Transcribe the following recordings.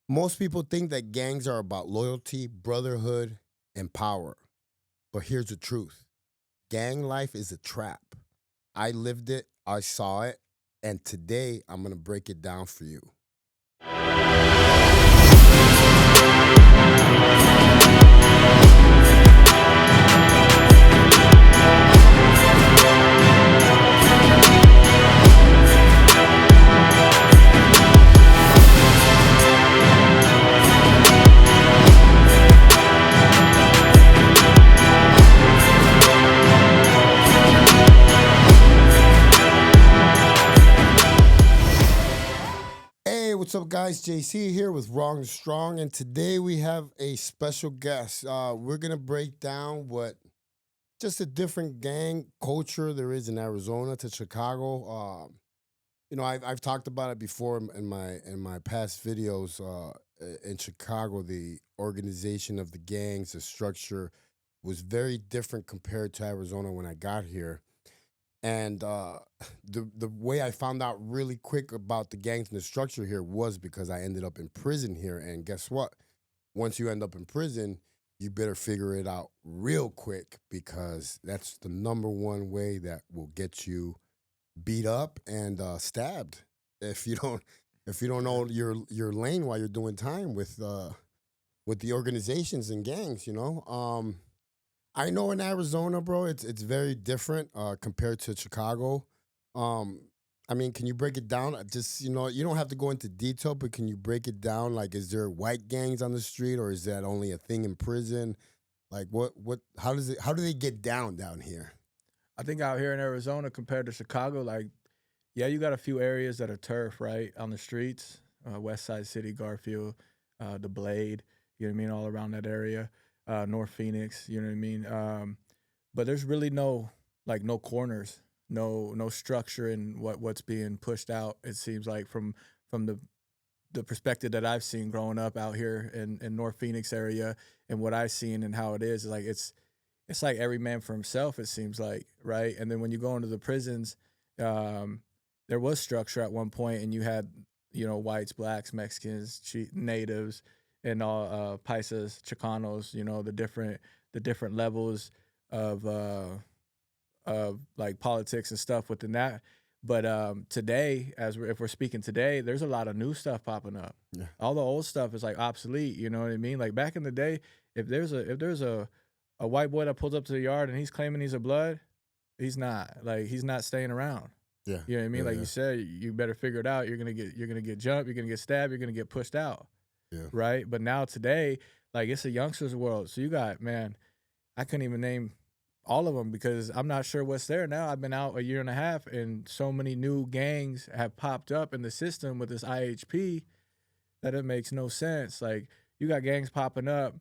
Most people think that gangs are about loyalty, brotherhood, and power. But here's the truth: gang life is a trap. I lived it, I saw it, and today I'm going to break it down for you. Hey, what's up, guys? JC here with Wrong and Strong, and today we have a special guest. We're gonna break down what just a different gang culture there is in Arizona to Chicago. I've talked about it before in my past videos. In Chicago, the organization of the gangs, the structure was very different compared to Arizona when I got here. And the way I found out really quick about the gangs and the structure here was because I ended up in prison here. And guess what? Once you end up in prison, you better figure it out real quick because that's the number one way that will get you beat up and stabbed if you don't know your lane while you're doing time with the organizations and gangs. I know in Arizona, bro, it's very different compared to Chicago. Um, I mean, can you break it down? Just you don't have to go into detail, but can you break it down? Like, is there white gangs on the street, or is that only a thing in prison? Like, how do they get down here? I think out here in Arizona compared to Chicago, like, yeah, you got a few areas that are turf, right, on the streets, West Side City, Garfield, the Blade, you know what I mean, all around that area, North Phoenix, you know what I mean. But there's really no corners, no structure in what's being pushed out. It seems like from the perspective that I've seen growing up out here in North Phoenix area and what I've seen and how it is like it's like every man for himself, it seems like, right? And then when you go into the prisons, um, there was structure at one point, and you had, whites, blacks, Mexicans, natives, and all paisas, Chicanos, the different levels of like politics and stuff within that. But today, if we're speaking today, there's a lot of new stuff popping up. Yeah. All the old stuff is like obsolete. You know what I mean? Like back in the day, if there's a white boy that pulls up to the yard and he's claiming he's a blood, he's not staying around. Yeah, You know what I mean? yeah, Like yeah, you said, you better figure it out. You're gonna get jumped. You're gonna get stabbed. You're gonna get pushed out. yeah. Right? But now today, like it's a youngster's world. So you got, man, I couldn't even name all of them because I'm not sure what's there now. I've been out a year and a half, and so many new gangs have popped up in the system with this IHP that it makes no sense. Like you got gangs popping up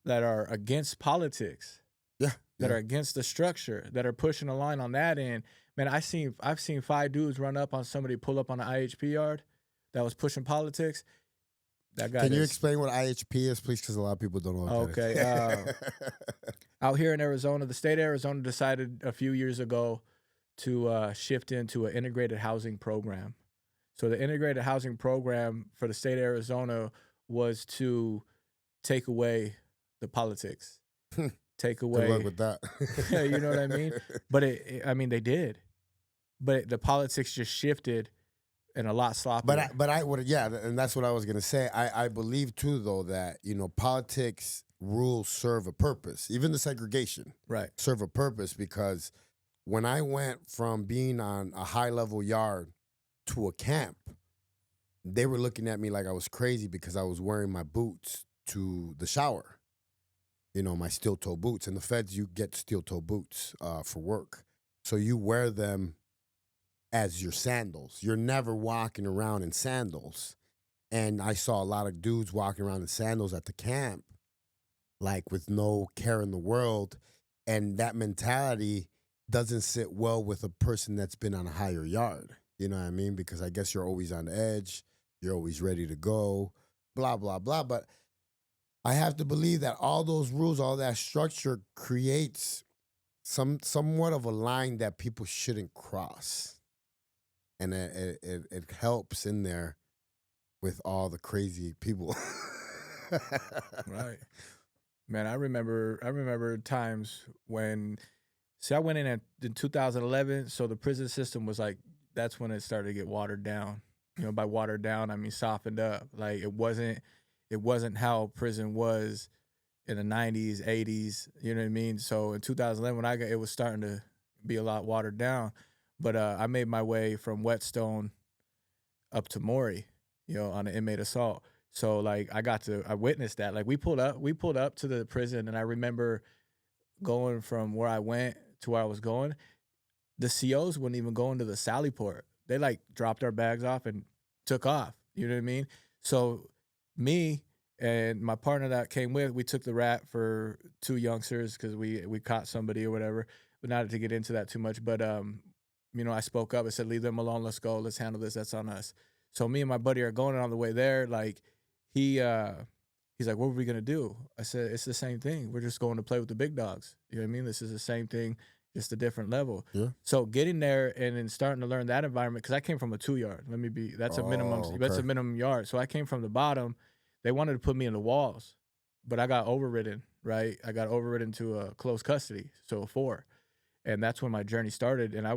that are against politics, Yeah, that yeah. are against the structure, that are pushing a line on that end. Man, I've seen five dudes run up on somebody, pull up on an IHP yard that was pushing politics. That guy Can you that's explain what IHP is, please? Because a lot of people don't know what okay. that is. Out here in Arizona, the state of Arizona decided a few years ago to shift into an integrated housing program. So the integrated housing program for the state of Arizona was to take away the politics, take Good luck away, with that. you know what I mean? But I mean, they did, but the politics just shifted and a lot sloppier. But I would, yeah, and that's what I was gonna say. I believe too though that politics rules serve a purpose. Even the segregation Right. serve a purpose because when I went from being on a high level yard to a camp, they were looking at me like I was crazy because I was wearing my boots to the shower. My steel toe boots. And the feds, you get steel toe boots for work, so you wear them as your sandals. You're never walking around in sandals. And I saw a lot of dudes walking around in sandals at the camp, like with no care in the world. And that mentality doesn't sit well with a person that's been on a higher yard. You know what I mean? Because I guess you're always on edge, you're always ready to go, blah, blah, blah. But I have to believe that all those rules, all that structure creates somewhat of a line that people shouldn't cross. And it helps in there with all the crazy people. Right. Man, I remember times when see I went in 2011, so the prison system was like that's when it started to get watered down. You know, by watered down I mean softened up. Like it wasn't how prison was in the 90s, 80s, you know what I mean? So in 2011 when I got it was starting to be a lot watered down. But I made my way from Whetstone up to Maury, you know, on an inmate assault. So like I witnessed that. Like we pulled up to the prison and I remember going from where I went to where I was going. The COs wouldn't even go into the Sally port. They like dropped our bags off and took off. You know what I mean? So me and my partner that came with, we took the rat for two youngsters because we caught somebody or whatever. But not to get into that too much. But you know, I spoke up. I said, "Leave them alone. Let's go. Let's handle this. That's on us." So me and my buddy are going on the way there. Like he he's like, "What are we gonna do?" I said, "It's the same thing. We're just going to play with the big dogs." You know what I mean? This is the same thing, just a different level. Yeah. So getting there and then starting to learn that environment because I came from a 2 yard. Let me be. That's a minimum. Oh, That's a okay. minimum yard. So I came from the bottom. They wanted to put me in the walls, but I got overridden. Right, I got overridden to a close custody, so a 4, and that's when my journey started. And I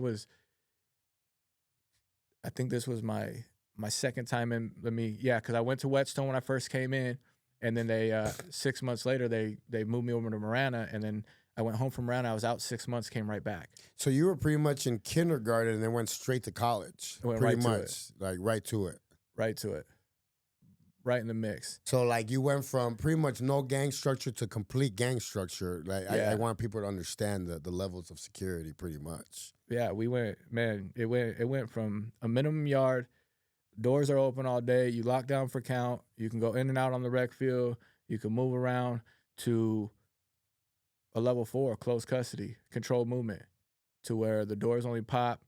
think this was my second time in. Yeah, because I went to Whetstone when I first came in, and then they 6 months later they moved me over to Marana, and then I went home from Marana. I was out 6 months, came right back. So you were pretty much in kindergarten and then went straight to college. I went Pretty right to it, much, like right to it. right to it, right in the mix. So like you went from pretty much no gang structure to complete gang structure. Like I Yeah, want people to understand the levels of security pretty much. yeah. We went, man. It went from a minimum yard. Doors are open all day. You lock down for count. You can go in and out on the rec field. You can move around to a level 4, close custody, controlled movement, to where the doors only pop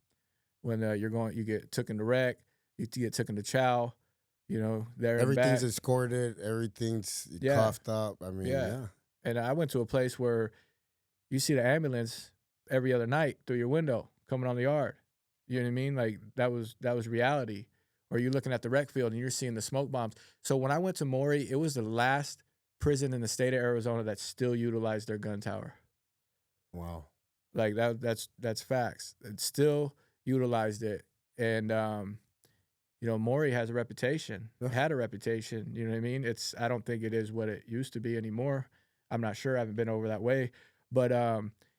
when you get taken to rec, you get taken to chow, you know, there and Everything's back. escorted, everything's Yeah, coughed up. I mean, yeah. yeah. And I went to a place where you see the ambulance every other night through your window coming on the yard. You know what I mean? Like that was reality. Or you're looking at the rec field and you're seeing the smoke bombs. So when I went to Maury, it was the last prison in the state of Arizona that still utilized their gun tower. Wow. Like that's facts. It still utilized it. And you know, Maury has a reputation. Yeah. Had a reputation, you know what I mean? I don't think it is what it used to be anymore. I'm not sure. I haven't been over that way. But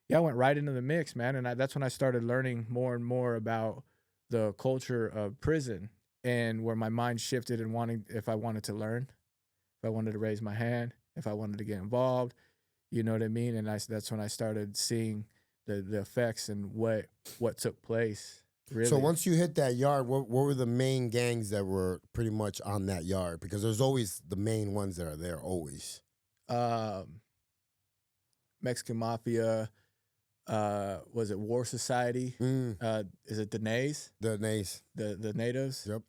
yeah, I went right into the mix, man. And that's when I started learning more and more about the culture of prison and where my mind shifted and wanting if I wanted to learn, if I wanted to raise my hand, if I wanted to get involved, you know what I mean? And that's when I started seeing the effects and what took place. So Really. once you hit that yard, what were the main gangs that were pretty much on that yard? Because there's always the main ones that are there, always. Um, Mexican Mafia, was it War Society? Mm, Is it the Nays? the nays. The natives? Yep.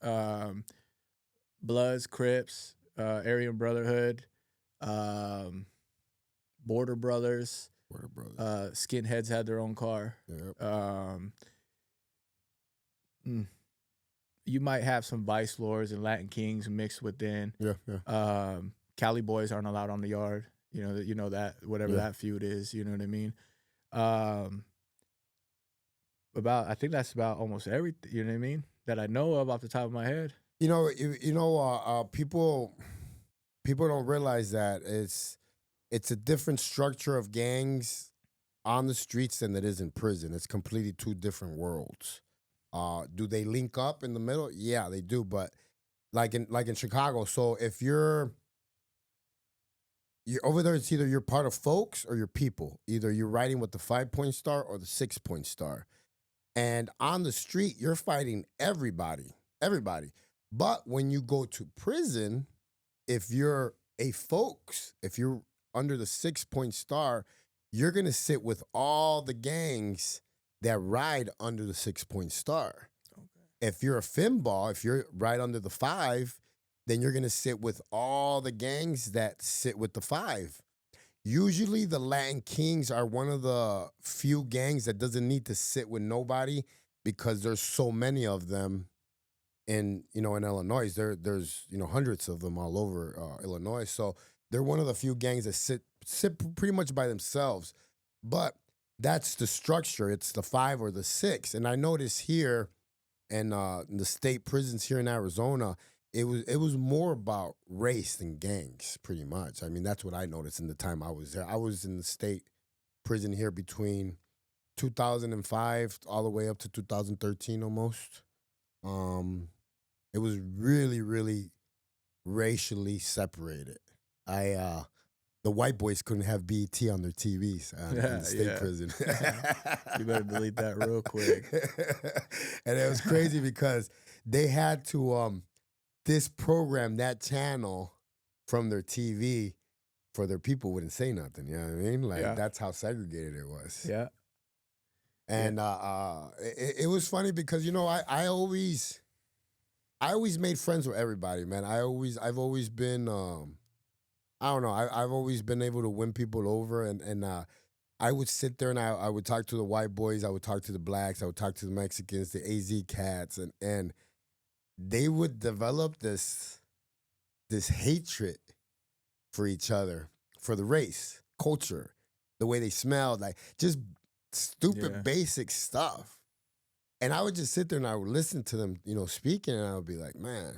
Bloods, Crips, Aryan Brotherhood, um, Border Brothers, What a brother. Skinheads had their own car. Yep. Mm, you might have some Vice Lords and Latin Kings mixed within. Yeah, yeah. Cali boys aren't allowed on the yard. You know that whatever Yeah. that feud is. You know what I mean. I think that's about almost everything. You know what I mean that I know of off the top of my head. People don't realize that it's a different structure of gangs on the streets than it is in prison. It's completely two different worlds. Do they link up in the middle? Yeah, they do. But like in Chicago, so if you're over there, it's either you're part of folks or you're people. Either you're riding with the 5-point star or the 6-point star. And on the street, you're fighting everybody. Everybody. But when you go to prison, if you're if you're under the 6-point star, you're gonna sit with all the gangs that ride under the 6-point star. Okay. If you're a finball, if you're right under the 5, then you're gonna sit with all the gangs that sit with the 5. Usually the Latin Kings are one of the few gangs that doesn't need to sit with nobody because there's so many of them in in Illinois. There's hundreds of them all over Illinois. So they're one of the few gangs that sit pretty much by themselves. But that's the structure. It's the five or the six. And I noticed here in the state prisons here in Arizona, it was more about race than gangs, pretty much. I mean, that's what I noticed in the time I was there. I was in the state prison here between 2005 all the way up to 2013 almost. Um, it was really, really racially separated. I The white boys couldn't have BET on their TVs in Yeah, the state yeah. prison. You better delete that real quick. And it was crazy because they had to disprogram that channel from their TV for their people wouldn't say nothing. You know what I mean? Like Yeah, that's how segregated it was. yeah, yeah, And it was funny because I always made friends with everybody, man. I've always been I don't know, I've always been able to win people over, and I would sit there and I would talk to the white boys, I would talk to the blacks, I would talk to the Mexicans, the AZ cats, and they would develop this hatred for each other, for the race, culture, the way they smelled, like just stupid yeah, basic stuff. And I would just sit there and I would listen to them, speaking, and I would be like, man,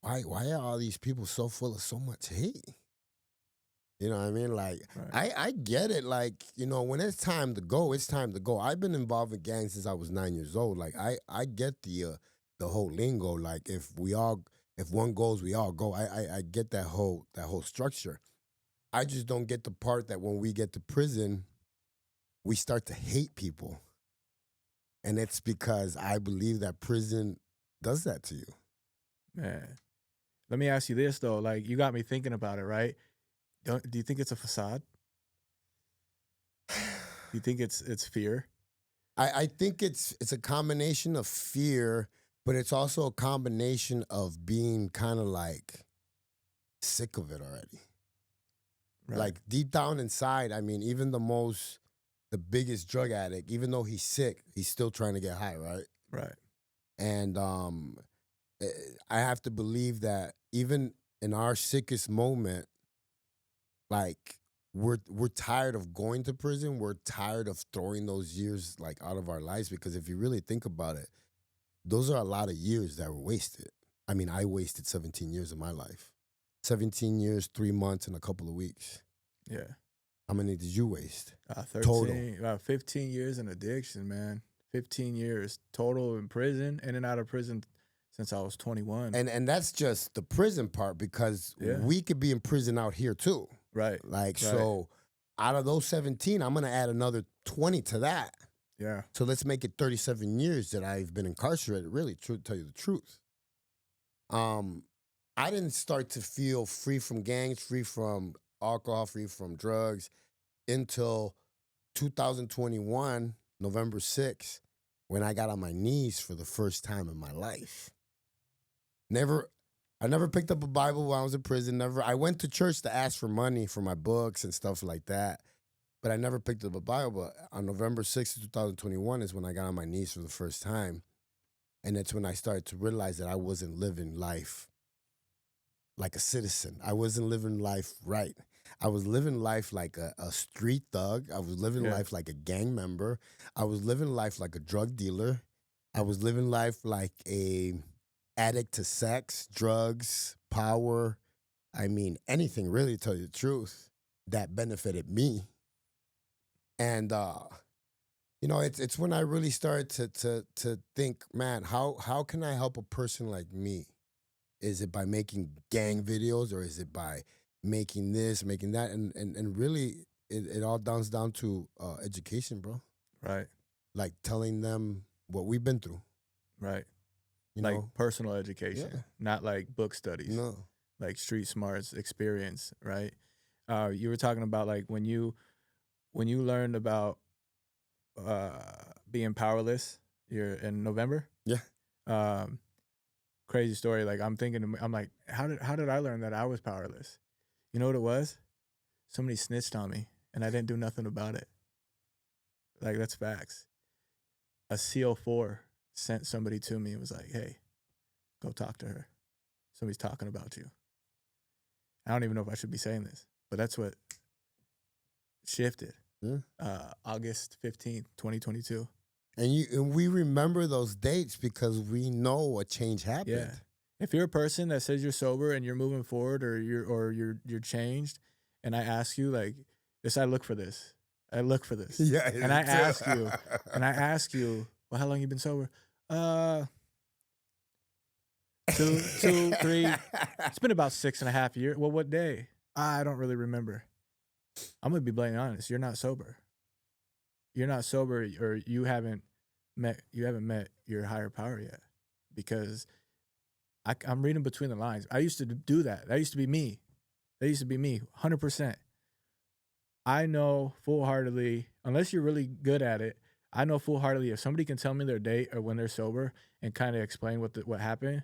why are all these people so full of so much hate? You know what I mean? Like, right, I get it. Like, when it's time to go, it's time to go. I've been involved in gangs since I was 9 years old. Like, I get the whole lingo. Like, if one goes, we all go. I get that whole structure. I just don't get the part that when we get to prison, we start to hate people. And it's because I believe that prison does that to you. man. Let me ask you this though. Like, you got me thinking about it, right? Do you think it's a facade? Do you think it's fear? I think it's a combination of fear, but it's also a combination of being kind of like sick of it already. Right, Like deep down inside, I mean, even the biggest drug addict, even though he's sick, he's still trying to get high, right? right, And eh, I have to believe that even in our sickest moment, like we're tired of going to prison. We're tired of throwing those years like out of our lives because if you really think about it, those are a lot of years that were wasted. I mean, I wasted 17 years of my life. 17 years, 3 months, and a couple of weeks. yeah. How many did you waste? Total. 13, about 15 years in addiction, man. 15 years total in prison, in and out of prison since I was 21. And that's just the prison part because Yeah, we could be in prison out here too. right, Like, right. so out of those 17, I'm going to add another 20 to that. Yeah, So let's make it 37 years that I've been incarcerated, really, to tell you the truth. Um, I didn't start to feel free from gangs, free from alcohol, free from drugs until 2021, November 6th, when I got on my knees for the first time in my life. Never, I never picked up a Bible while I was in prison. Never. I went to church to ask for money for my books and stuff like that, but I never picked up a Bible. But on November 6th, 2021 is when I got on my knees for the first time. And that's when I started to realize that I wasn't living life like a citizen. I wasn't living life right. I was living life like a street thug. I was living yeah, life like a gang member. I was living life like a drug dealer. I was living life like a addict to sex, drugs, power. I mean, anything really, to tell you the truth, that benefited me. And it's when I really started to think, man, how can I help a person like me? Is it by making gang videos or is it by making this, making that? And really, it all down to education, bro. right, Like telling them what we've been through, right. you Like know? personal education, Yeah. not like book studies, No. like street smarts experience, right? You were talking about like when you learned about uh, being powerless. You're in November. Yeah. Um, Crazy story. Like I'm like, how did I learn that I was powerless? You know what it was? Somebody snitched on me, and I didn't do nothing about it. Like that's facts. A CO4 sent somebody to me and was like, hey, Go talk to her. Somebody's talking about you. I don't even know if I should be saying this, but that's what shifted. August 15th, 2022. And we remember those dates because we know a change happened. Yeah. If you're a person that says you're sober and you're moving forward or you're changed, and I ask you like this, I look for this. Yeah. And I ask you, well, how long you been sober? 2, 3. It's been about 6.5 years. Well, what day? I don't really remember. I'm gonna be blatantly honest. You're not sober. You're not sober, or you haven't met your higher power yet, because I'm reading between the lines. I used to do that. That used to be me. 100%. I know full-heartedly, unless you're really good at it, I know full-heartedly if somebody can tell me their date or when they're sober and kind of explain what happened,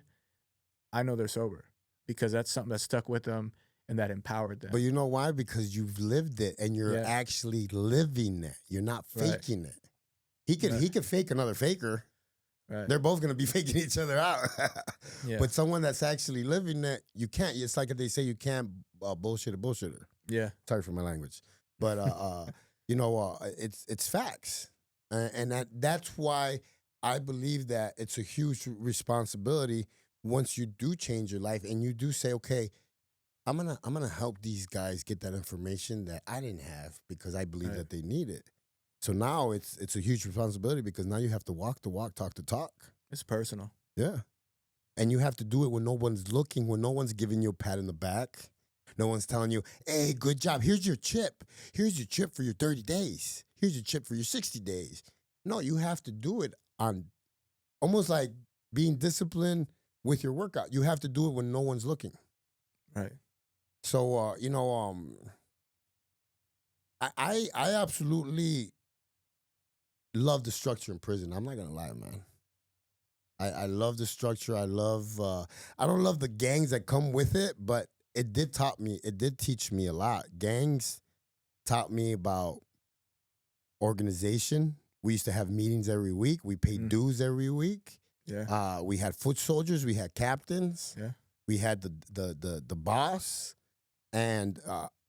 I know they're sober, because that's something that stuck with them and that empowered them. But you know why? Because you've lived it and you're actually living it. You're not faking it. He could fake another faker. Right. They're both going to be faking each other out. But someone that's actually living it, you can't. It's like they say you can't bullshit a bullshitter. Yeah. Sorry for my language. But, it's facts. And that's why I believe that it's a huge responsibility once you do change your life and you do say, okay, I'm gonna help these guys get that information that I didn't have because I believe that they need it. So now it's a huge responsibility because now you have to walk the walk, talk the talk. It's personal. Yeah. And you have to do it when no one's looking, when no one's giving you a pat in the back. No one's telling you, hey, good job. Here's your chip. Here's your chip for your 30 days. Here's your chip for your 60 days. No, you have to do it on almost like being disciplined with your workout. You have to do it when no one's looking. Right. So, I absolutely love the structure in prison. I'm not going to lie, man. I love the structure. I don't love the gangs that come with it, but it did teach me a lot. Gangs taught me about organization. We used to have meetings every week. We paid dues every week. Yeah. We had foot soldiers. We had captains. Yeah. We had the boss. And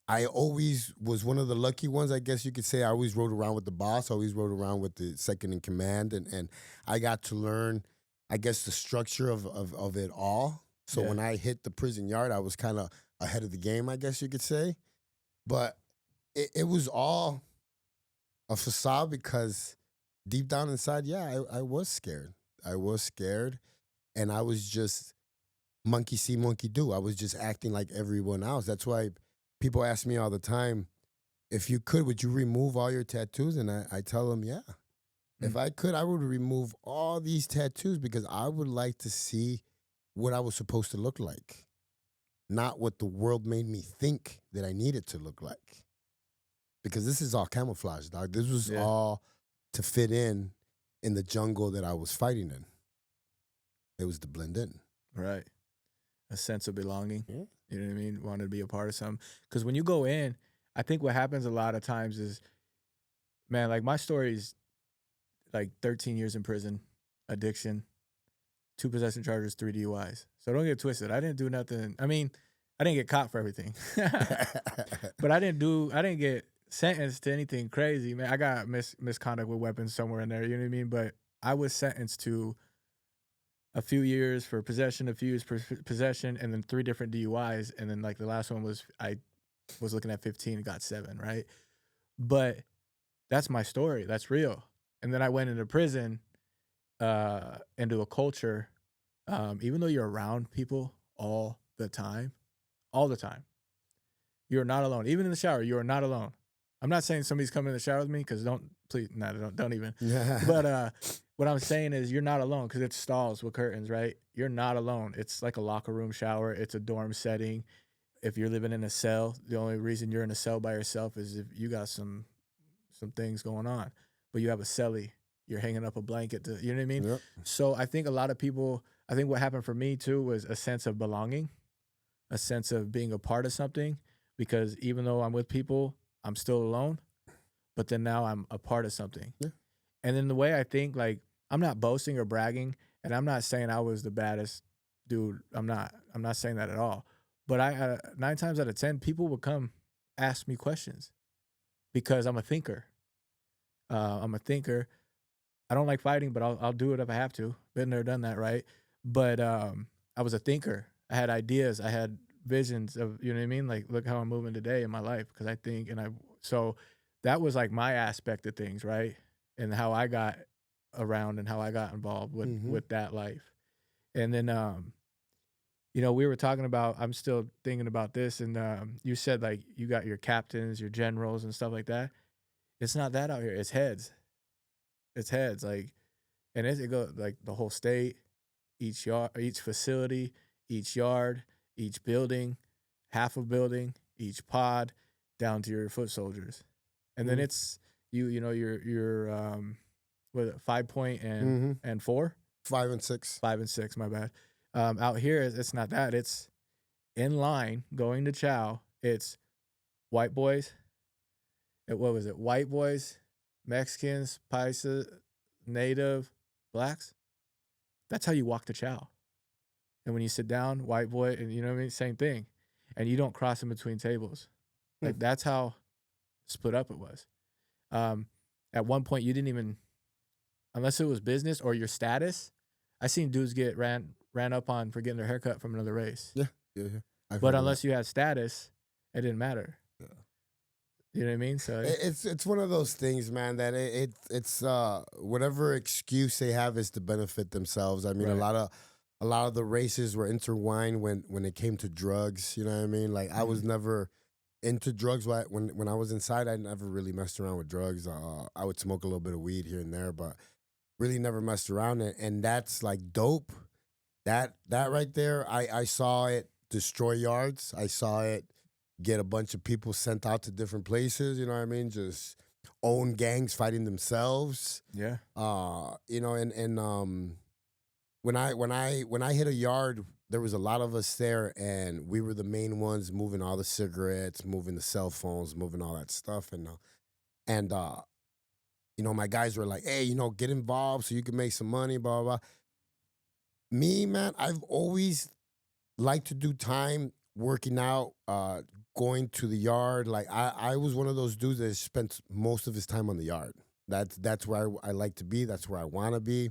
I always was one of the lucky ones, I guess you could say. I always rode around with the boss. I always rode around with the second in command. And I got to learn, I guess, the structure of it all. So when I hit the prison yard, I was kind of ahead of the game, I guess you could say. But it was all a facade because deep down inside, I was scared. I was scared. And I was just monkey see, monkey do. I was just acting like everyone else. That's why people ask me all the time, if you could, would you remove all your tattoos? And I tell them, yeah. If I could, I would remove all these tattoos because I would like to see what I was supposed to look like, not what the world made me think that I needed to look like. Because this is all camouflage, dog. This was all to fit in the jungle that I was fighting in. It was to blend in. Right. A sense of belonging. Yeah. You know what I mean? Wanted to be a part of something. Because when you go in, I think what happens a lot of times is, man, like my story is like 13 years in prison, addiction, 2 possession charges, 3 DUIs. So don't get twisted. I didn't do nothing. I mean, I didn't get caught for everything. But I didn't get sentenced to anything crazy, man. I got misconduct with weapons somewhere in there, you know what I mean? But I was sentenced to a few years for possession, a few years for possession, and then 3 different DUIs. And then like the last one was, I was looking at 15 and got 7, right? But that's my story. That's real. And then I went into prison, into a culture, even though you're around people all the time, you're not alone. Even in the shower, you are not alone. I'm not saying somebody's coming in the shower with me, because don't even. But what I'm saying is you're not alone, because it's stalls with curtains, right? You're not alone. It's like a locker room shower. It's a dorm setting. If you're living in a cell, the only reason you're in a cell by yourself is if you got some things going on. But you have a cellie. You're hanging up a blanket to, you know what I mean? Yep. So I think a lot of people, I think what happened for me too was a sense of belonging, a sense of being a part of something, because even though I'm with people, I'm still alone, but then now I'm a part of something. Yeah. And then the way I think, like, I'm not boasting or bragging, and I'm not saying I was the baddest dude, I'm not saying that at all. But 9 times out of 10, people would come ask me questions because I'm a thinker. I'm a thinker. I don't like fighting, but I'll do it if I have to. Been there, done that, right? But I was a thinker. I had ideas. I had visions of, you know what I mean? Like, look how I'm moving today in my life because I think, so that was like my aspect of things, right? And how I got around and how I got involved Mm-hmm. with that life. And then you know, we were talking about, I'm still thinking about this, and you said like you got your captains, your generals, and stuff like that. It's not that out here. It's heads. It's heads. Like, and it goes like the whole state, each yard, each facility, each yard, each building, half a building, each pod, down to your foot soldiers, and then it's you know your what is it, 5 point Mm-hmm. and 4, 5 and 6. 5 and 6. My bad. Out here, it's not that. It's in line going to chow. It's white boys. What was it? White boys, Mexicans, Paisa, Native, blacks. That's how you walk to chow. And when you sit down, white boy, and you know what I mean? Same thing. And you don't cross in between tables. Hmm. Like that's how split up it was. At one point, you didn't even, unless it was business or your status. I seen dudes get ran up on for getting their haircut from another race. Yeah. I've But heard of unless you had status, it didn't matter. that. Yeah. You know what I mean? So It's one of those things, man, that it's whatever excuse they have is to benefit themselves. I mean, right. a lot of the races were intertwined when it came to drugs. You know what I mean? Like I was never into drugs when I was inside. I never really messed around with drugs. I would smoke a little bit of weed here and there, but really never messed around. And that's like dope. That right there, I saw it destroy yards. I saw it get a bunch of people sent out to different places. You know what I mean? Just own gangs fighting themselves. Yeah. You know, and when I hit a yard, there was a lot of us there, and we were the main ones moving all the cigarettes, moving the cell phones, moving all that stuff, and you know, my guys were like, "Hey, you know, get involved so you can make some money." Blah blah blah. Me, man, I've always liked to do time working out, going to the yard. Like I was one of those dudes that spent most of his time on the yard. That's where I like to be. That's where I want to be.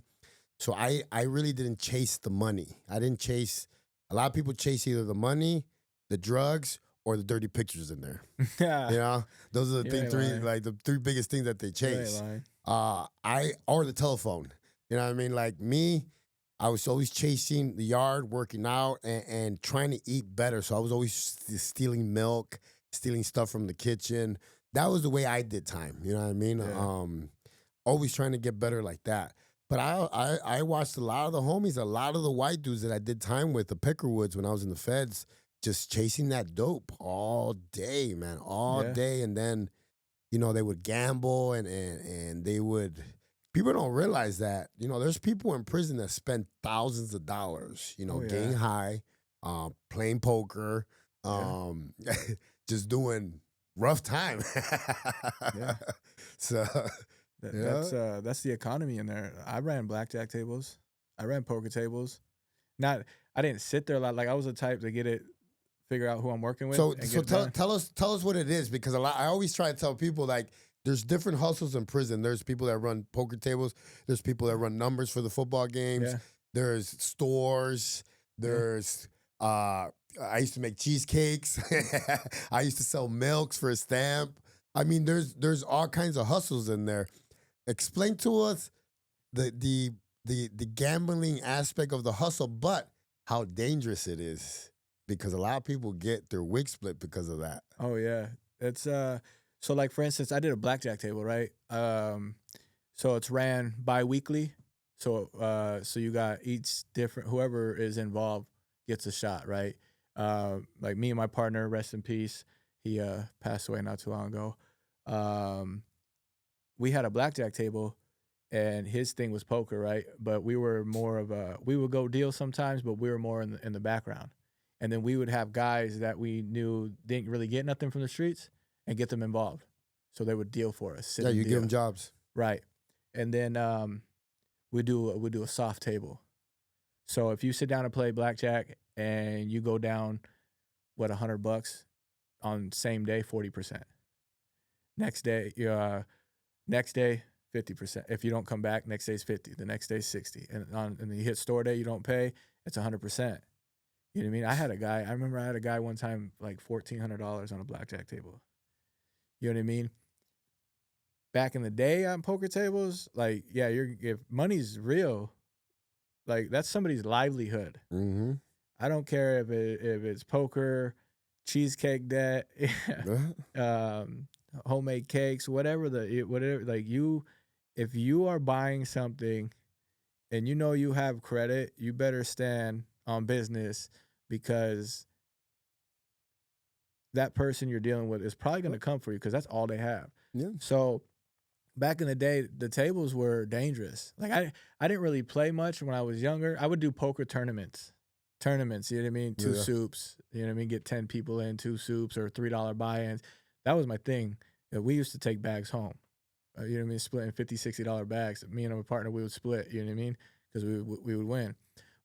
So I really didn't chase the money. I didn't chase. A lot of people chase either the money, the drugs, or the dirty pictures in there. You know, those are the You ain't three lying. like the three biggest things that they You ain't chase. lying. I or the telephone. You know what I mean? Like me, I was always chasing the yard, working out, and trying to eat better. So I was always stealing milk, stealing stuff from the kitchen. That was the way I did time. You know what I mean? Yeah. Always trying to get better like that. But I watched a lot of the homies, a lot of the white dudes that I did time with, the Pickerwoods when I was in the feds, just chasing that dope all day, man, all Yeah. day. And then, you know, they would gamble and they would. People don't realize that, you know, there's people in prison that spend thousands of dollars, you know, Oh getting yeah. high, playing poker, Yeah. um, just doing rough time. Yeah. So, yeah. That's the economy in there. I ran blackjack tables. I ran poker tables. Not I didn't sit there a lot. Like I was the type to get it, figure out who I'm working with, So, and so get it done. tell us what it is, because I always try to tell people, like, there's different hustles in prison. There's people that run poker tables. There's people that run numbers for the football games. Yeah. There's stores. There's I used to make cheesecakes. I used to sell milks for a stamp. I mean, there's all kinds of hustles in there. Explain to us the gambling aspect of the hustle, but how dangerous it is, because a lot of people get their wig split because of that. Oh yeah. It's so like for instance, I did a blackjack table, right? So it's ran bi-weekly. So you got each different whoever is involved gets a shot, right? Like me and my partner, rest in peace. He passed away not too long ago. Um we had a blackjack table and his thing was poker, right? But we were more of a we would go deal sometimes, but we were more in the background. And then we would have guys that we knew didn't really get nothing from the streets and get them involved. So they would deal for us, sit Yeah, and you give deal. them jobs. Right. And then we do a soft table. So if you sit down and play blackjack and you go down, what, $100 on same day, 40%. Next day, next day, 50%. If you don't come back, next day's 50. The next day's 60. And you hit store day, you don't pay, it's 100%. You know what I mean? I remember I had a guy one time like $1,400 on a blackjack table. You know what I mean? Back in the day on poker tables, like, yeah, if money's real, like that's somebody's livelihood. Mm-hmm. I don't care if it's poker, cheesecake debt, homemade cakes, whatever like if you are buying something and you know you have credit, you better stand on business because that person you're dealing with is probably going to come for you because that's all they have. Yeah. So back in the day, the tables were dangerous. Like I didn't really play much when I was younger. I would do poker tournaments, you know what I mean? Two Yeah. soups, you know what I mean? Get 10 people in, 2 soups or $3 buy-ins. That was my thing. We used to take bags home. You know what I mean? Splitting $50, $60 bags. Me and my partner, we would split, you know what I mean? Because we would win.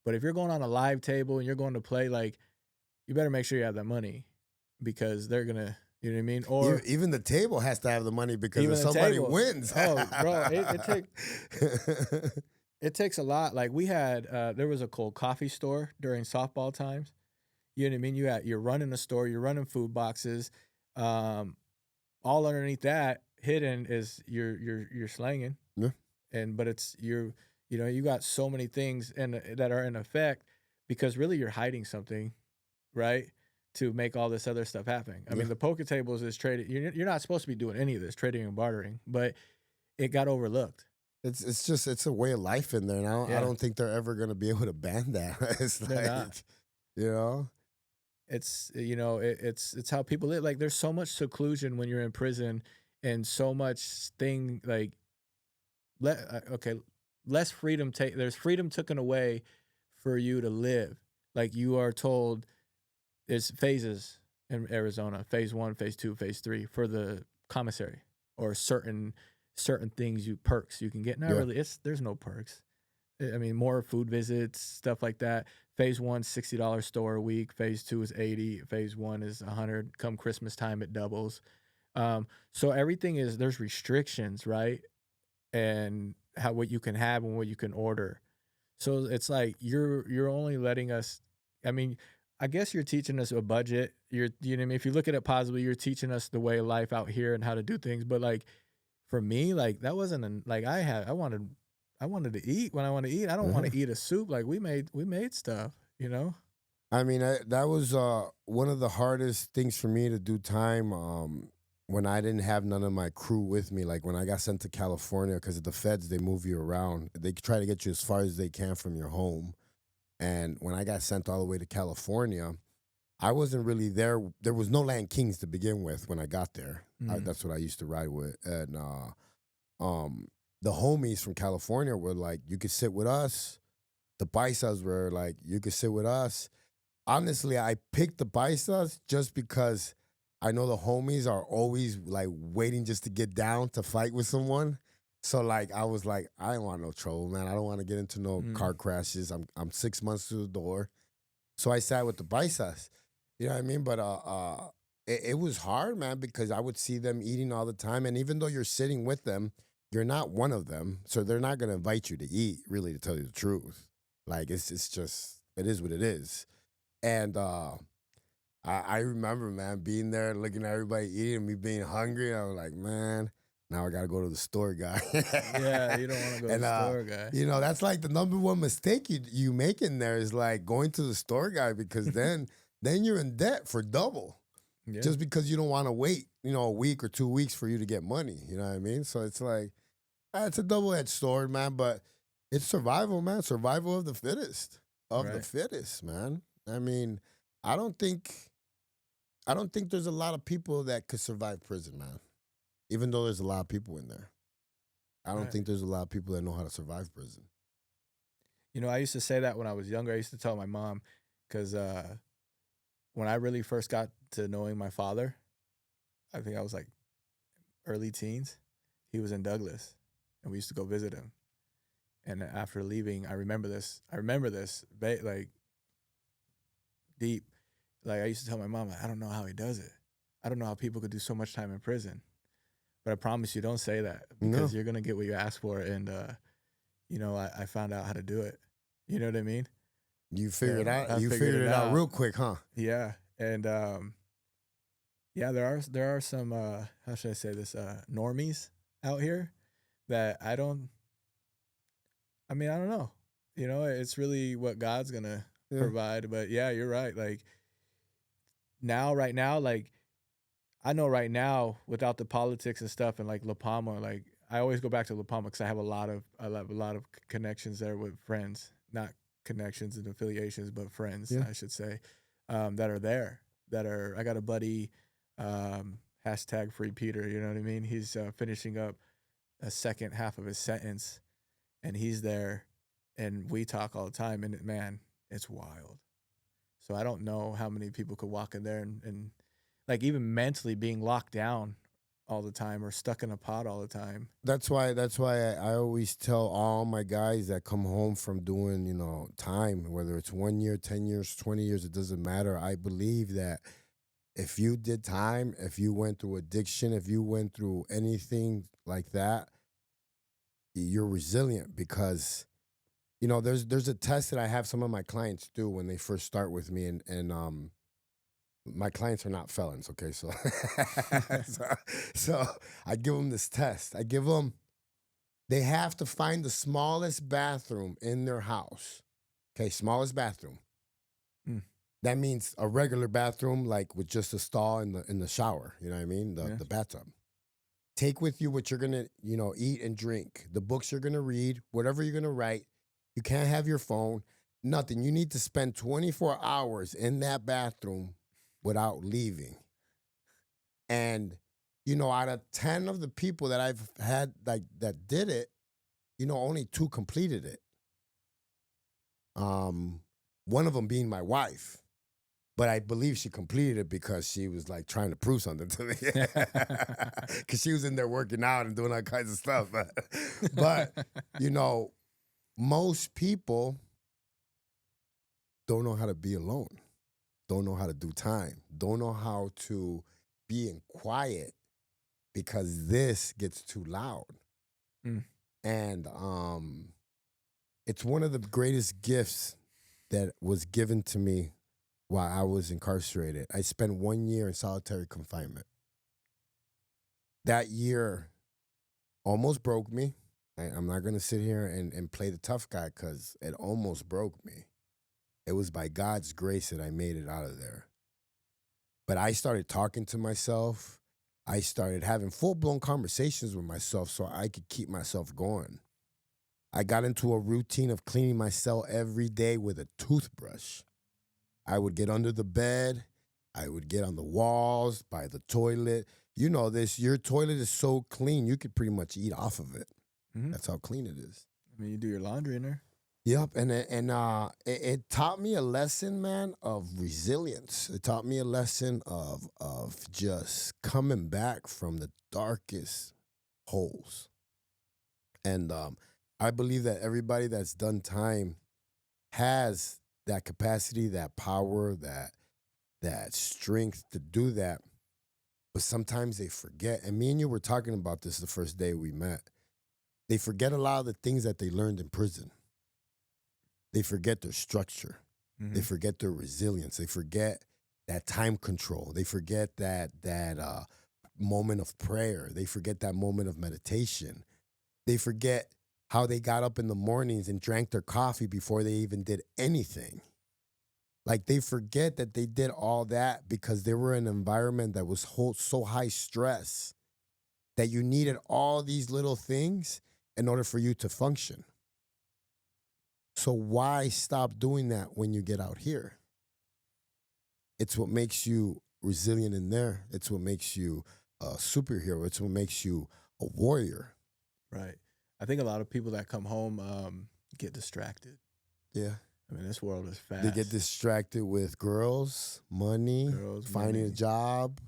But if you're going on a live table and you're going to play, like, you better make sure you have that money because they're going to, you know what I mean? Or even the table has to have the money because Even if the somebody table. wins. Oh, bro, it takes a lot. Like we had, there was a cold coffee store during softball times. You know what I mean? You're running a store, you're running food boxes. All underneath that, hidden is you're slanging. Yeah. But it's you got so many things that are in effect because really you're hiding something, right? To make all this other stuff happen. I mean, the poker tables is trading. You're not supposed to be doing any of this trading and bartering, but it got overlooked. It's a way of life in there, and I don't think they're ever gonna be able to ban that. It's They're like, not. you know, It's it's how people live. Like there's so much seclusion when you're in prison, and so much thing like less freedom. There's freedom taken away for you to live. Like you are told, there's phases in Arizona: phase 1, phase 2, phase 3 for the commissary, or certain things perks you can get. Not really. There's no perks. I mean, more food visits, stuff like that. Phase 1, $60 store a week. Phase 2 is 80. Phase 1 is 100. Come Christmas time, it doubles. So everything there's restrictions, right? And what you can have and what you can order. So it's like you're only letting us. I mean, I guess you're teaching us a budget. You know what I mean? If you look at it positively, you're teaching us the way of life out here and how to do things. But like for me, like that wasn't like I wanted to eat when I want to eat. I don't want to eat a soup. Like we made stuff, you know? I mean, that was one of the hardest things for me to do time when I didn't have none of my crew with me. Like when I got sent to California, because the feds, they move you around. They try to get you as far as they can from your home. And when I got sent all the way to California, I wasn't really there. There was no Land Kings to begin with when I got there. That's what I used to ride with. And the homies from California were like, you could sit with us. The Paisas were like, you could sit with us. Honestly, I picked the Paisas just because I know the homies are always like waiting just to get down to fight with someone. So like I was like, I don't want no trouble, man. I don't want to get into no car crashes. I'm 6 months to the door. So I sat with the Paisas. You know what I mean? But it was hard, man, because I would see them eating all the time. And even though you're sitting with them, you're not one of them. So they're not gonna invite you to eat, really, to tell you the truth. Like it's just it is what it is. And I remember, man, being there, looking at everybody eating, and me being hungry. I was like, man, now I gotta go to the store, guy. Yeah, you don't want to go to the store, guy. You know, that's like the number one mistake you make in there is like going to the store, guy, because then you're in debt for double. Yeah. Just because you don't want to wait, a week or 2 weeks for you to get money. You know what I mean? So it's like, it's a double-edged sword, man, but it's survival, man. Survival of the fittest. The fittest, man. I mean, I don't think there's a lot of people that could survive prison, man. Even though there's a lot of people in there. I don't think there's a lot of people that know how to survive prison. You know, I used to say that when I was younger. I used to tell my mom, because when I really first got to knowing my father, I think I was like early teens, he was in Douglas, and we used to go visit him. And after leaving, I remember this. Like deep. Like I used to tell my mom, I don't know how he does it. I don't know how people could do so much time in prison. But I promise you, don't say that because No, you're gonna get what you ask for. And I found out how to do it. You know what I mean? you Yeah, figured out. I You figured figured it it out out. real quick, huh? Yeah, and yeah, there are some how should I say this normies out here that I don't. I mean, I don't know. It's really what God's gonna Yeah. provide. But yeah, you're right. Like right now, like I know right now, without the politics and stuff, and like La Palma, like I always go back to La Palma because I have a lot of connections there with friends, not connections and affiliations, but friends, Yeah. I should say, that are there. I got a buddy, hashtag free Peter. You know what I mean? He's finishing up a second half of his sentence, and he's there, and we talk all the time, and man, it's wild. So I don't know how many people could walk in there and like even mentally being locked down all the time or stuck in a pod all the time. That's why I always tell all my guys that come home from doing, time, whether it's 1 year, 10 years, 20 years, it doesn't matter. I believe that if you did time, if you went through addiction, if you went through anything like that, you're resilient because there's a test that I have some of my clients do when they first start with me, and my clients are not felons, okay? So, so, so I give them this test. They have to find the smallest bathroom in their house. Okay, smallest bathroom. Mm, That means a regular bathroom, like with just a stall in the shower. You know what I mean? The yeah. the bathtub. Take with you what you're gonna, eat and drink, the books you're gonna read, whatever you're gonna write. You can't have your phone, nothing. You need to spend 24 hours in that bathroom without leaving. And, out of 10 of the people that I've had like that did it, only two completed it. Um, One of them being my wife. But I believe she completed it because she was like trying to prove something to me. Because she was in there working out and doing all kinds of stuff. But, you know, most people don't know how to be alone, don't know how to do time, don't know how to be in quiet because this gets too loud. Mm, And it's one of the greatest gifts that was given to me while I was incarcerated. I spent 1 year in solitary confinement. That year almost broke me. I'm not going to sit here and play the tough guy because it almost broke me. It was by God's grace that I made it out of there. But I started talking to myself. I started having full-blown conversations with myself so I could keep myself going. I got into a routine of cleaning my cell every day with a toothbrush. I would get under the bed. I would get on the walls, by the toilet. You know this, your toilet is so clean, you could pretty much eat off of it. hmm That's how clean it is. I mean, you do your laundry in there. Yep, it taught me a lesson, man, of resilience. It taught me a lesson of just coming back from the darkest holes. And I believe that everybody that's done time has that capacity, that power, that strength to do that. But sometimes they forget. And me and you were talking about this the first day we met. They forget a lot of the things that they learned in prison. They forget their structure. They hmm forget their resilience. They forget that time control. They forget that moment of prayer. They forget that moment of meditation. They forget how they got up in the mornings and drank their coffee before they even did anything. Like they forget that they did all that because they were in an environment that was so high stress that you needed all these little things in order for you to function. So why stop doing that when you get out here? It's what makes you resilient in there. It's what makes you a superhero. It's what makes you a warrior. Right. I think a lot of people that come home get distracted. Yeah. I mean, this world is They get fast. distracted with girls, money, Girls, finding a money. job,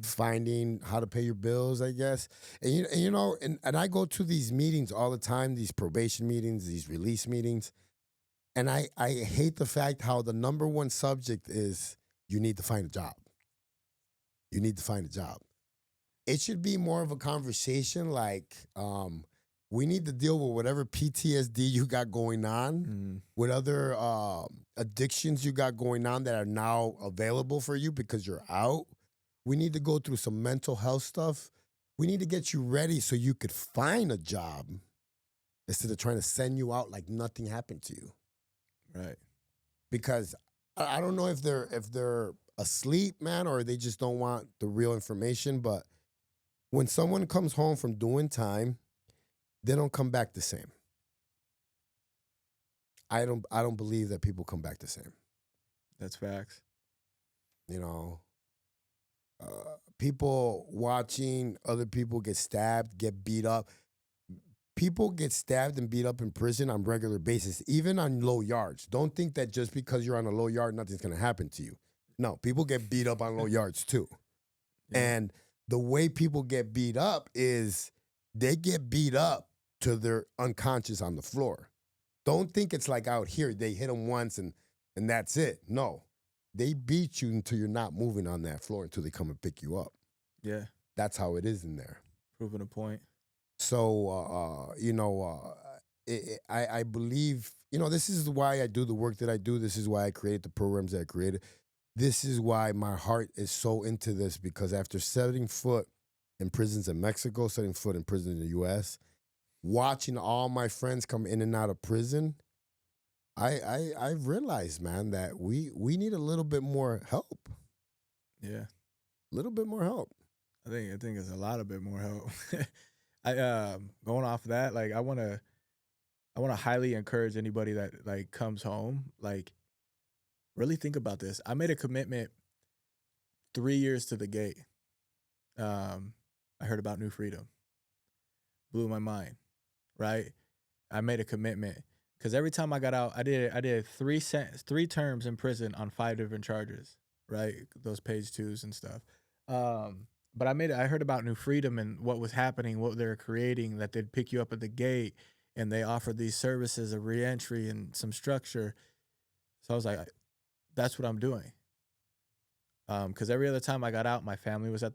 finding how to pay your bills, I guess. And you know, and I go to these meetings all the time, these probation meetings, these release meetings, and I hate the fact how the number one subject is you need to find a job. You need to find a job. It should be more of a conversation like we need to deal with whatever PTSD you got going on, Mm. with other addictions you got going on that are now available for you because you're out. We need to go through some mental health stuff. We need to get you ready so you could find a job instead of trying to send you out like nothing happened to you. Right. Because I don't know if they're asleep, man, or they just don't want the real information. But when someone comes home from doing time, they don't come back the same. I don't believe that people come back the same. That's facts. You know, people watching other people get stabbed, get beat up. People get stabbed and beat up in prison on regular basis, even on low yards. Don't think that just because you're on a low yard, nothing's gonna happen to you. No, people get beat up on low yards too. Yeah. And the way people get beat up is they get beat up till they're unconscious on the floor. Don't think it's like out here, they hit them once and that's it. No, they beat you until you're not moving on that floor until they come and pick you up. Yeah. That's how it is in there. Proving a point. So, I believe, this is why I do the work that I do. This is why I create the programs that I created. This is why my heart is so into this, because after setting foot in prisons in Mexico, setting foot in prison in the U.S., watching all my friends come in and out of prison, I realized, man, that we need a little bit more help. Yeah. A little bit more help. I think it's a lot of bit more help. I going off of that, like I wanna highly encourage anybody that like comes home, like really think about this. I made a commitment 3 years to the gate. I heard about New Freedom. Blew my mind, right? I made a commitment because every time I got out, I did three terms in prison on 5 different charges, right? Those page twos and stuff. But I heard about New Freedom and what was happening, what they're creating, that they'd pick you up at the gate and they offered these services of reentry and some structure. So I was like, that's what I'm doing. Because every other time I got out, my family was at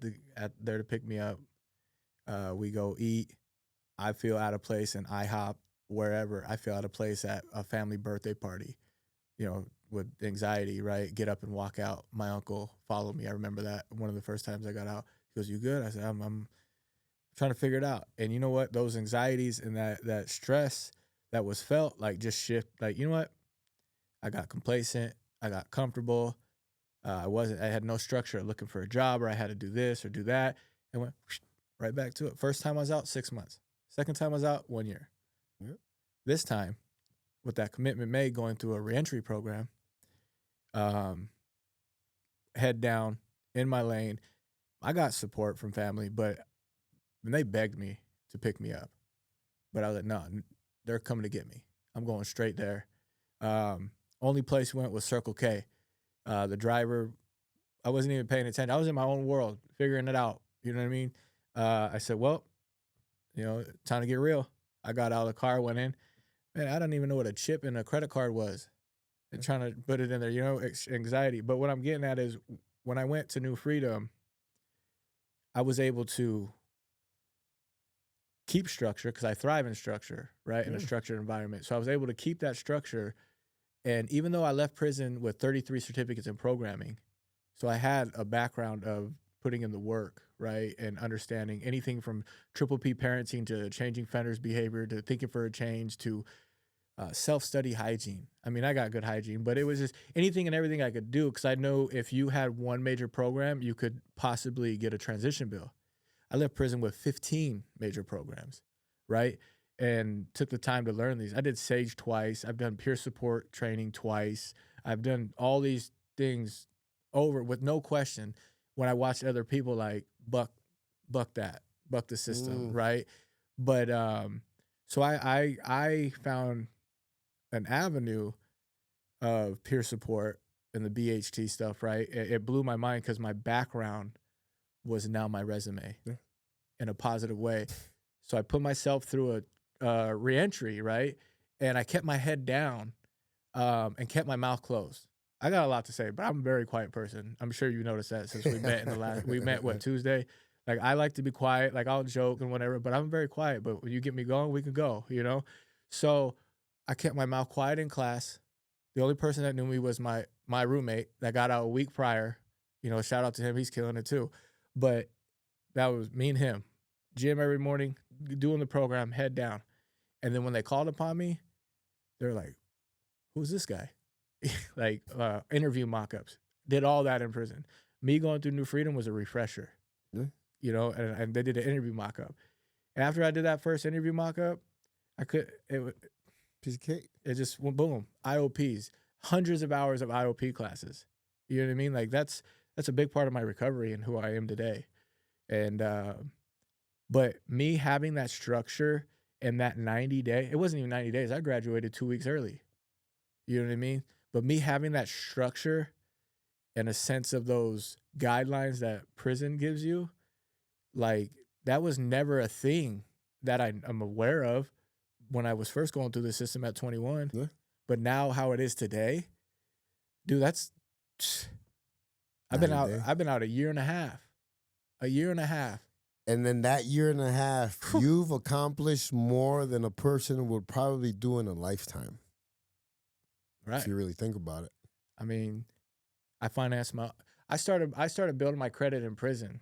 there to pick me up. We go eat. I feel out of place in IHOP, wherever. I feel out of place at a family birthday party, with anxiety, right? Get up and walk out. My uncle followed me. I remember that one of the first times I got out. He goes, "You good?" I said, I'm trying to figure it out. And you know what? Those anxieties and that stress that was felt, like, just shift. Like, you know what? I got complacent. I got comfortable. I had no structure looking for a job, or I had to do this or do that, and went right back to it. First time I was out, 6 months. Second time I was out, 1 year. Yep. This time, with that commitment made, going through a reentry program, head down in my lane. I got support from family, but they begged me to pick me up. But I was like, no, they're coming to get me. I'm going straight there. Only place we went was Circle K. The driver, I wasn't even paying attention. I was in my own world, figuring it out. You know what I mean? I said, well, time to get real. I got out of the car, went in. Man, I don't even know what a chip in a credit card was. And trying to put it in there, anxiety. But what I'm getting at is when I went to New Freedom, I was able to keep structure because I thrive in structure, right? In a structured environment. So I was able to keep that structure. And even though I left prison with 33 certificates in programming, so I had a background of putting in the work, right? And understanding anything from triple P parenting to changing offenders' behavior to thinking for a change to self-study hygiene. I mean, I got good hygiene, but it was just anything and everything I could do because I know if you had one major program, you could possibly get a transition bill. I left prison with 15 major programs, right? And took the time to learn these. I did SAGE twice. I've done peer support training twice. I've done all these things over with no question when I watched other people like buck the system, right? But so I found an avenue of peer support and the BHT stuff, right? It blew my mind because my background was now my resume Yeah. in a positive way. So I put myself through a reentry, right? And I kept my head down and kept my mouth closed. I got a lot to say, but I'm a very quiet person. I'm sure you noticed that since we met we met, what, Tuesday? Like, I like to be quiet. Like, I'll joke and whatever, but I'm very quiet. But when you get me going, we can go, you know? So I kept my mouth quiet in class. The only person that knew me was my roommate that got out a week prior. You know, shout out to him. He's killing it too. But that was me and him. Gym every morning, doing the program, head down. And then when they called upon me, they're like, who's this guy? Like, interview mock-ups. Did all that in prison. Me going through New Freedom was a refresher. Yeah. You know, and they did an interview mock-up. And after I did that first interview mock-up, Piece of cake. it just went boom. IOPs, hundreds of hours of IOP classes. You know what I mean? Like, that's a big part of my recovery and who I am today. And but me having that structure and that 90-day, it wasn't even 90 days. I graduated 2 weeks early. You know what I mean? But me having that structure and a sense of those guidelines that prison gives you, like, that was never a thing that I'm aware of when I was first going through the system at 21. Yeah. But now how it is today, dude, I've been out a year and a half. A year and a half. And then that year and a half, you've accomplished more than a person would probably do in a lifetime. Right. If you really think about it. I mean, I financed I started building my credit in prison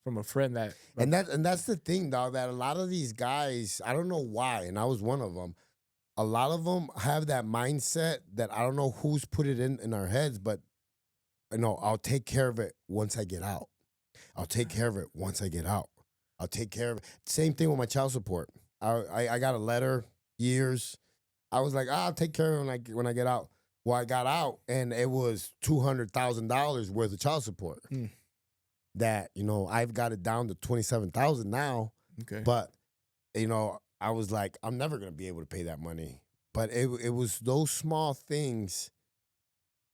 from a friend that And that's the thing, dog, that a lot of these guys, I don't know why, and I was one of them. A lot of them have that mindset that I don't know who's put it in our heads, but I'll take care of it once I get out. I'll take care of it once I get out. I'll take care of it. Same thing with my child support. I got a letter, years. I was like, I'll take care of it when I get out. Well, I got out, and it was $200,000 worth of child support. That, I've got it down to $27,000 now. Okay. But, I was like, I'm never going to be able to pay that money. But it was those small things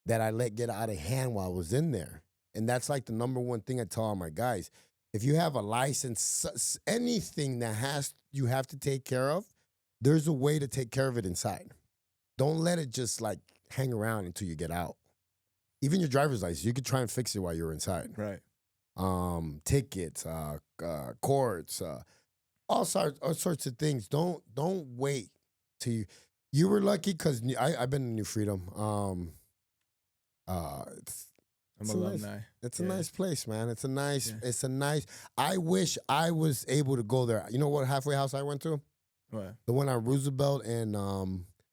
that I let get out of hand while I was in there. And that's like the number one thing I tell all my guys. If you have a license, anything that you have to take care of, there's a way to take care of it inside. Don't let it just like hang around until you get out. Even your driver's license, you could try and fix it while you're inside. Right. Tickets, courts, all sorts of things. Don't wait till you were lucky because I've been in New Freedom. I'm alumni. It's a nice place, man. It's a nice. I wish I was able to go there. You know what halfway house I went to? What? The one on Roosevelt and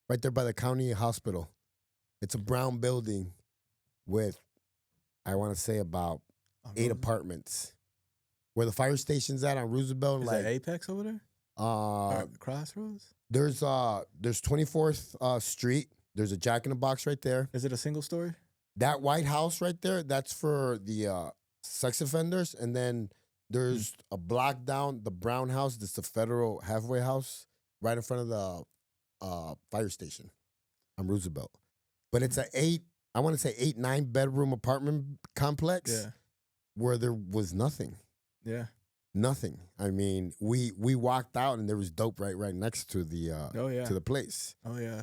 right there by the county hospital. It's a brown building with, I want to say, about 8 apartments. Where the fire station's at on Roosevelt. Is that Apex over there? Crossroads? There's 24th Street. There's a Jack in the Box right there. Is it a single story? That White House right there, that's for the sex offenders. And then there's a block down, the brown house, that's the federal halfway house, right in front of the fire station on Roosevelt. But it's a 9 bedroom apartment complex where there was nothing. Yeah. Nothing. I mean, we walked out and there was dope right next to the to the place. Oh yeah.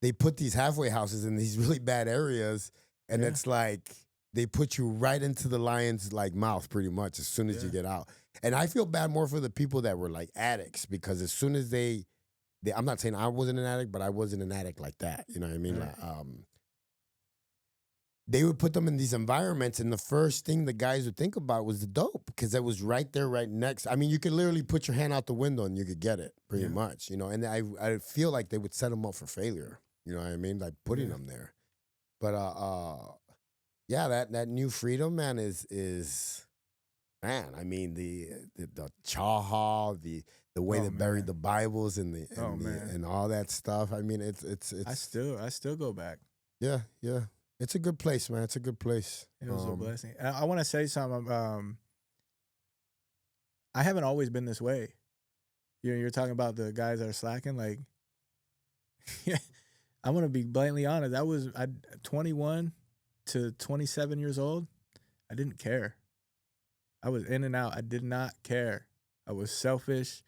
They put these halfway houses in these really bad areas, and it's like they put you right into the lion's like mouth pretty much as soon as you get out. And I feel bad more for the people that were like addicts, because as soon as they I'm not saying I wasn't an addict, but I wasn't an addict like that. You know what I mean? Right. They would put them in these environments, and the first thing the guys would think about was the dope, because it was right there, right next. I mean, you could literally put your hand out the window and you could get it pretty much, And I feel like they would set them up for failure. You know what I mean? Like putting them there. But that New Freedom, man, is man. I mean the Chaw Hall, the way they buried the Bibles and all that stuff. I mean, it's. I still go back. Yeah. It's a good place, man. It's a good place. It was a blessing. I want to say something. I haven't always been this way. You're talking about the guys that are slacking. Like, I'm gonna be blatantly honest. I was 21 to 27 years old, I didn't care. I was in and out. I did not care. I was selfish.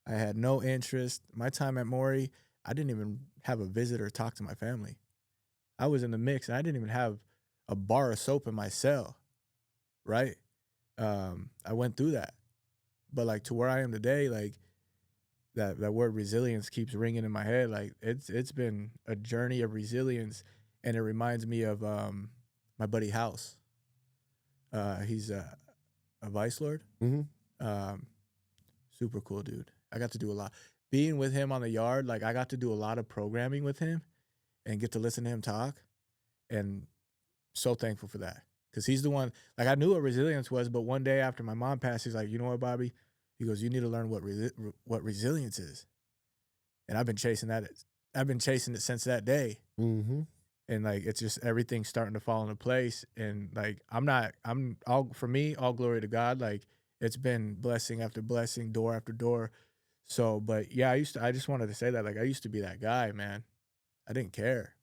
I had no interest. My time at Maury, I didn't even have a visitor talk to my family. I was in the mix, and I didn't even have a bar of soap in my cell, right? I went through that. But, like, to where I am today, like, that word resilience keeps ringing in my head. Like, it's been a journey of resilience, and it reminds me of, my buddy House. He's a Vice Lord. Mm-hmm. Um, Super cool dude. I got to do a lot. Being with him on the yard, like, I got to do a lot of programming with him and get to listen to him talk, and so thankful for that. Because he's the one, like, I knew what resilience was, but one day after my mom passed, he's like, "You know what, Bobby?" He goes, "You need to learn what resilience is." And I've been chasing that. I've been chasing it since that day. Mm-hmm. And, like, it's just everything's starting to fall into place. And, like, for me, all glory to God. Like, it's been blessing after blessing, door after door. So, but yeah, I just wanted to say that, like, I used to be that guy, man. I didn't care.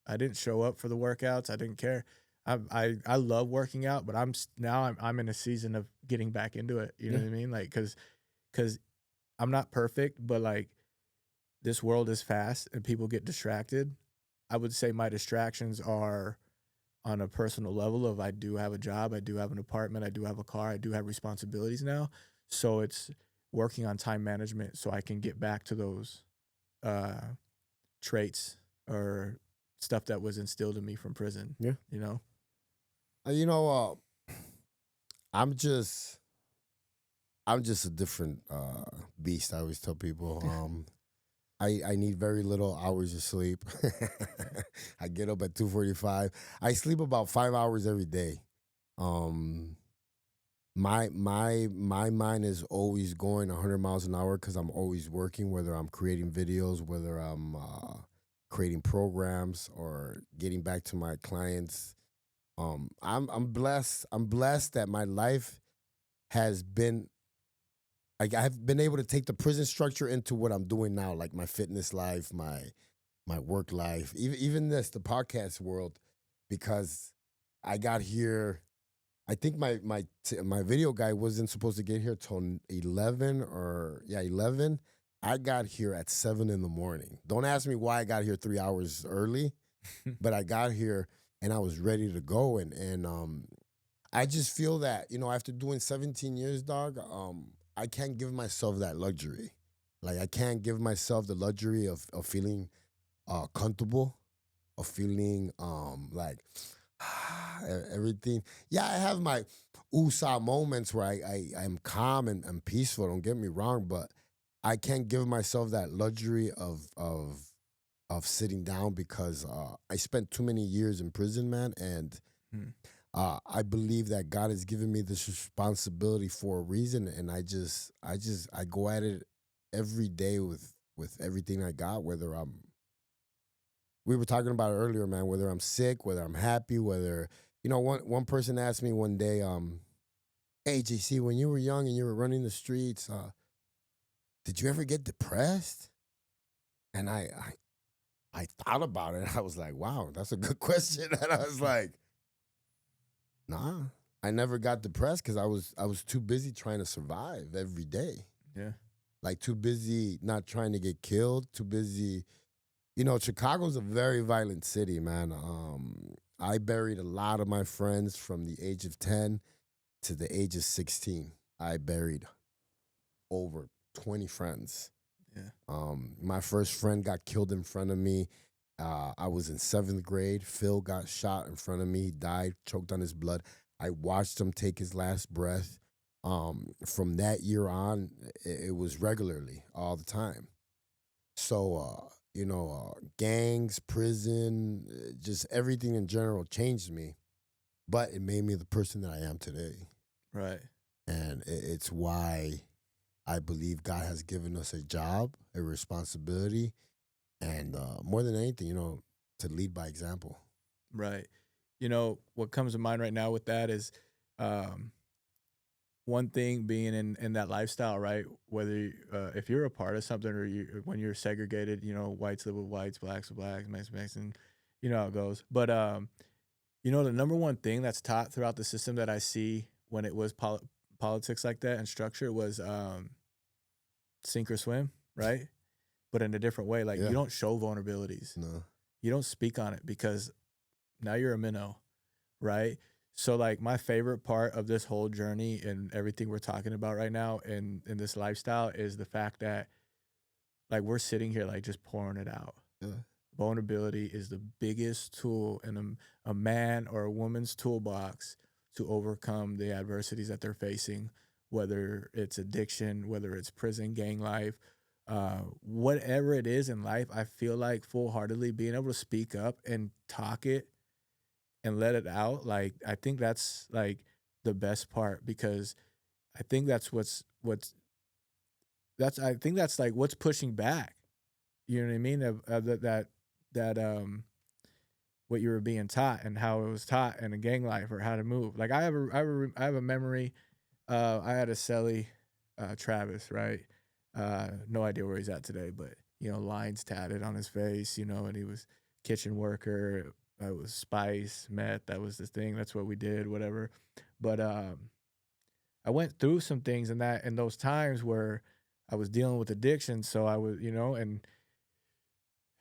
I didn't show up for the workouts. I didn't care. I love working out, but now I'm in a season of getting back into it. You know Yeah. what I mean? Like, cause I'm not perfect, but, like, this world is fast and people get distracted. I would say my distractions are on a personal level of, I do have a job, I do have an apartment, I do have a car, I do have responsibilities now. So it's working on time management so I can get back to those uh, traits or stuff that was instilled in me from prison. Yeah. You know? You know, I'm just a different beast. I always tell people. I need very little hours of sleep. I get up at 2:45. I sleep about 5 hours every day. Um, my mind is always going 100 miles an hour because I'm always working. Whether I'm creating videos, whether I'm creating programs, or getting back to my clients. I'm blessed. I'm blessed that my life has been, like, I've been able to take the prison structure into what I'm doing now, like my fitness life, my work life, even the podcast world, because I got here. I think my video guy wasn't supposed to get here till 11. I got here at 7 in the morning. Don't ask me why I got here 3 hours early, but I got here and I was ready to go. And I just feel that, after doing 17 years, dog, I can't give myself that luxury. Like, I can't give myself the luxury of feeling comfortable, of feeling like everything. Yeah, I have my USA moments where I'm calm and peaceful. Don't get me wrong, but I can't give myself that luxury of sitting down because I spent too many years in prison, man, and Mm. I believe that God has given me this responsibility for a reason, and I go at it every day with everything I got. Whether we were talking about it earlier, man. Whether I'm sick, whether I'm happy, whether one person asked me one day, "Hey, JC, when you were young and you were running the streets, did you ever get depressed?" And I thought about it. I was like, "Wow, that's a good question." And I was like, "Nah, I never got depressed because I was too busy trying to survive every day. Yeah. Like, too busy not trying to get killed. Too busy. Chicago's a very violent city, man. I buried a lot of my friends from the age of 10 to the age of 16. I buried over 20 friends. Yeah. My first friend got killed in front of me. I was in 7th grade. Phil got shot in front of me. He died, choked on his blood. I watched him take his last breath. From that year on, it was regularly, all the time. So, gangs, prison, just everything in general changed me. But it made me the person that I am today. Right. And it's why I believe God has given us a job, a responsibility, and more than anything, to lead by example. Right. What comes to mind right now with that is, um, one thing being in that lifestyle, right? Whether if you're a part of something or when you're segregated, whites live with whites, blacks with blacks, Mexicans, you know how it goes. But You know, the number one thing that's taught throughout the system that I see when it was politics like that and structure was sink or swim, right? But in a different way. Like you Yeah. don't show vulnerabilities. No. You don't speak on it because now you're a minnow, right? So like my favorite part of this whole journey and everything we're talking about right now in this lifestyle is the fact that like we're sitting here like just pouring it out. Yeah. Vulnerability is the biggest tool in a man or a woman's toolbox to overcome the adversities that they're facing, whether it's addiction, whether it's prison, gang life, whatever it is in life. I feel like full heartedly being able to speak up and talk it and let it out. Like, I think that's like the best part because I think I think that's like what's pushing back. You know what I mean? That what you were being taught and how it was taught in a gang life or how to move. Like I have a memory. I had a celly, Travis, right? No idea where he's at today, but lines tatted on his face, and he was kitchen worker. It was spice, meth. That was the thing. That's what we did, whatever. But I went through some things in those times where I was dealing with addiction. So I was, and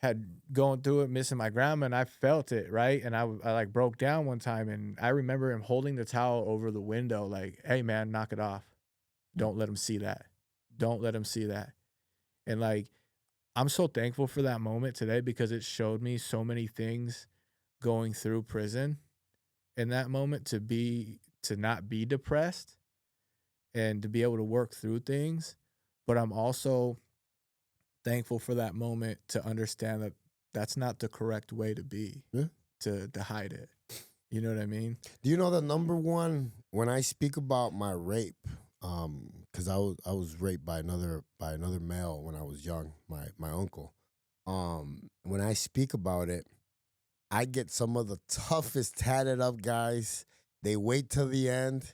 had going through it, missing my grandma, and I felt it, right? And I like broke down one time, and I remember him holding the towel over the window, like, "Hey, man, knock it off. Don't let him see that. Don't let him see that." And like, I'm so thankful for that moment today because it showed me so many things going through prison in that moment to not be depressed and to be able to work through things. But I'm also thankful for that moment to understand that that's not the correct way to be, Yeah. to hide it. You know what I mean? Do you know the number one when I speak about my rape? Because I was raped by another male when I was young, my uncle. When I speak about it, I get some of the toughest tatted up guys. They wait till the end.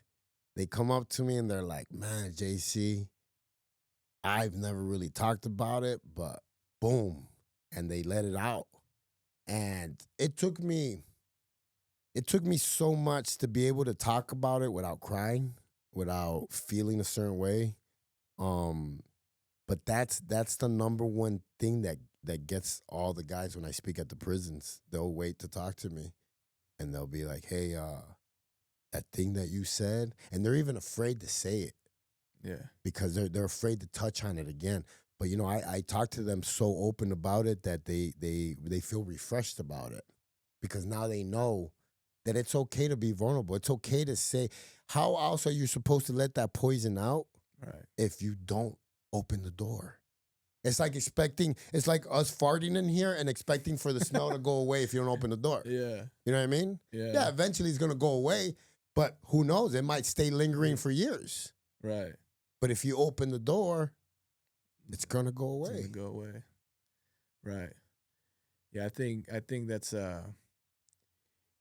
They come up to me and they're like, "Man, JC, I've never really talked about it, but boom," and they let it out. And it took me so much to be able to talk about it without crying, without feeling a certain way. Um, but that's the number one thing that gets all the guys when I speak at the prisons. They'll wait to talk to me and they'll be like, "Hey, that thing that you said," and they're even afraid to say it Yeah. because they're afraid to touch on it again. But I talk to them so open about it that they feel refreshed about it because now they know that it's okay to be vulnerable. It's okay to say. How else are you supposed to let that poison out Right. if you don't open the door? It's like it's like us farting in here and expecting for the smell to go away if you don't open the door. Yeah. You know what I mean? Yeah. Yeah, eventually it's going to go away, but who knows? It might stay lingering for years. Right. But if you open the door, it's going to go It's away. gonna go away. Right. Yeah, I think that's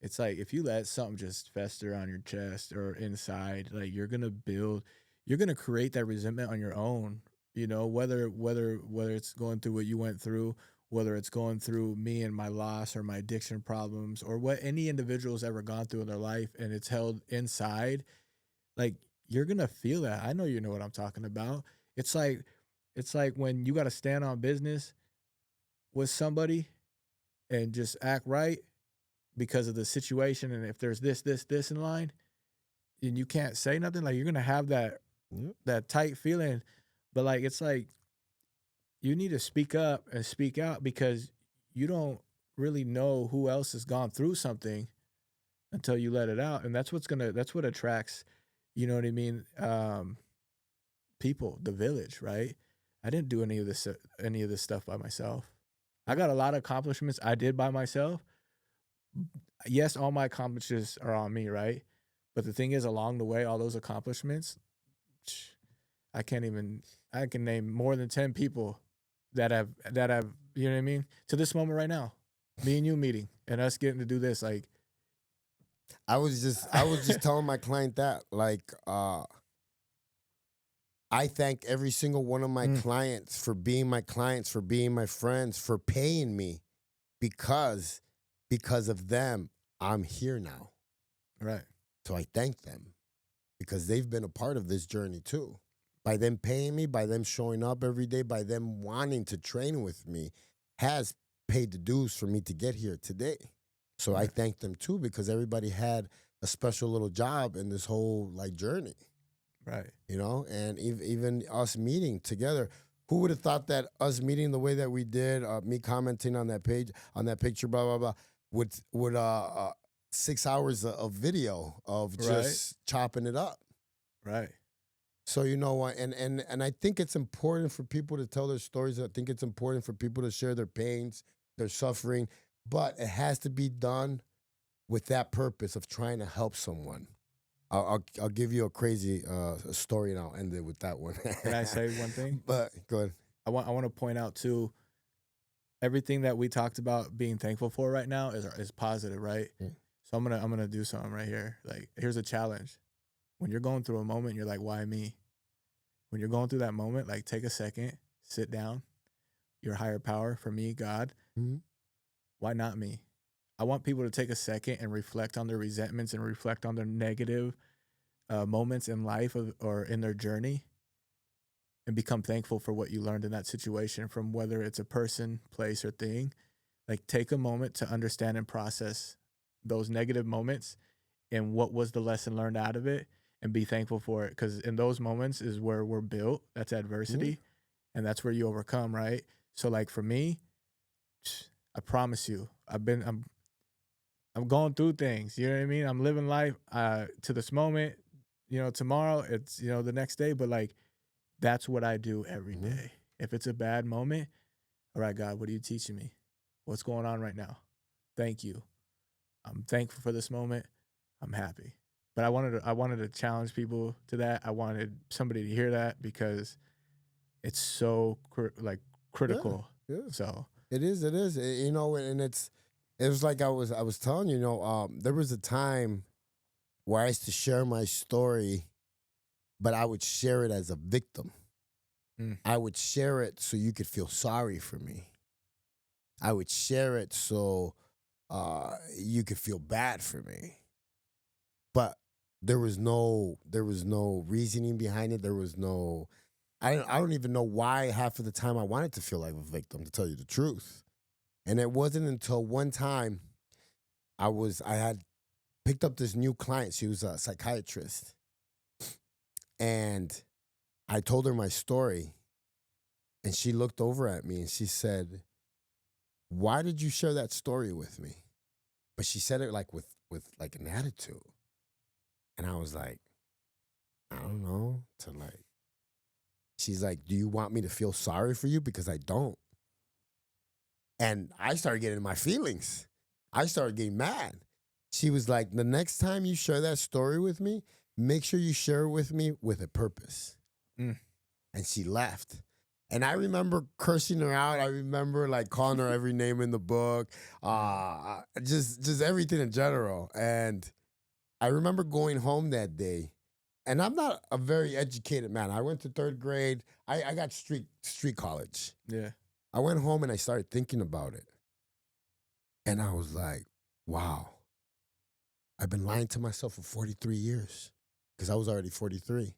it's like if you let something just fester on your chest or inside, like you're gonna create that resentment on your own. Whether it's going through what you went through, whether it's going through me and my loss or my addiction problems, or what any individual's ever gone through in their life and it's held inside, like you're gonna feel that. I know you know what I'm talking about. It's like when you gotta stand on business with somebody and just act right because of the situation, and if there's this in line and you can't say nothing, like you're gonna have Yep. that tight feeling. But like it's like you need to speak up and speak out because you don't really know who else has gone through something until you let it out. And that's what attracts, you know what I mean, people, the village, right? I didn't do any of this stuff by myself. I got a lot of accomplishments I did by myself. Yes, all my accomplishments are on me, right? But the thing is, along the way, all those accomplishments, I can't even. I can name more than 10 people that have. You know what I mean? To this moment right now, me and you meeting and us getting to do this, like, I was just telling my client that I thank every single one of my clients for being my clients, for being my friends, for paying me because of them. I'm here now. Right. So I thank them because they've been a part of this journey too. By them paying me, by them showing up every day, by them wanting to train with me, has paid the dues for me to get here today. So I Right. thank them too because everybody had a special little job in this whole like journey, Right. you know, and even us meeting together. Who would have thought that us meeting the way that we did, me commenting on that page, on that picture, blah blah blah, would 6 hours of video of Right. just chopping it up. Right. So you know what, and I think it's important for people to tell their stories. I think it's important for people to share their pains, their suffering, but it has to be done with that purpose of trying to help someone. I'll give you a crazy story and I'll end it with that one. Can I say one thing? But go ahead. I want to point out too, everything that we talked about being thankful for right now is positive, right? Yeah. So I'm gonna do something right here. Like, here's a challenge. When you're going through a moment, you're like, why me? When you're going through that moment, like, take a second, sit down. Your higher power, for me, God. Mhm. Why not me? I want people to take a second and reflect on their resentments and reflect on their negative moments in life or in their journey, and become thankful for what you learned in that situation, from whether it's a person, place, or thing. Like, take a moment to understand and process those negative moments and what was the lesson learned out of it, and be thankful for it. Because in those moments is where we're built. That's Yeah. adversity, and that's where you overcome, right? So, like, for me, I promise you, I'm going through things. You know what I mean? I'm living life to this moment. You know, tomorrow it's, the next day, but like, that's what I do every Mhm. day. If it's a bad moment, all right, God, what are you teaching me? What's going on right now? Thank you. I'm thankful for this moment. I'm happy. But I wanted to challenge people to that. I wanted somebody to hear that because it's so Yeah. critical. Yeah. So, It is. It is. You know, and it was like I was telling you, there was a time where I used to share my story, but I would share it as a victim. mm, I would share it so you could feel sorry for me. I would share it so you could feel bad for me. But there was no reasoning behind it. There was no I don't even know why half of the time I wanted to feel like a victim, to tell you the truth. And it wasn't until one time I had picked up this new client. She was a psychiatrist. And I told her my story. And she looked over at me and she said, "Why did you share that story with me?" But she said it like with like an attitude. And I was like, I don't know. To like She's like, "Do you want me to feel sorry for you? Because I don't." And I started getting in my feelings. I started getting mad. She was like, "The next time you share that story with me, make sure you share it with me with a purpose." mm. And she left. And I remember cursing her out. I remember like calling her every name in the book, Yeah. just everything in general. And I remember going home that day. And I'm not a very educated man. I went to third grade. I got street college. Yeah. I went home and I started thinking about it. And I was like, wow, I've been lying to myself for 43 years because I was already 43.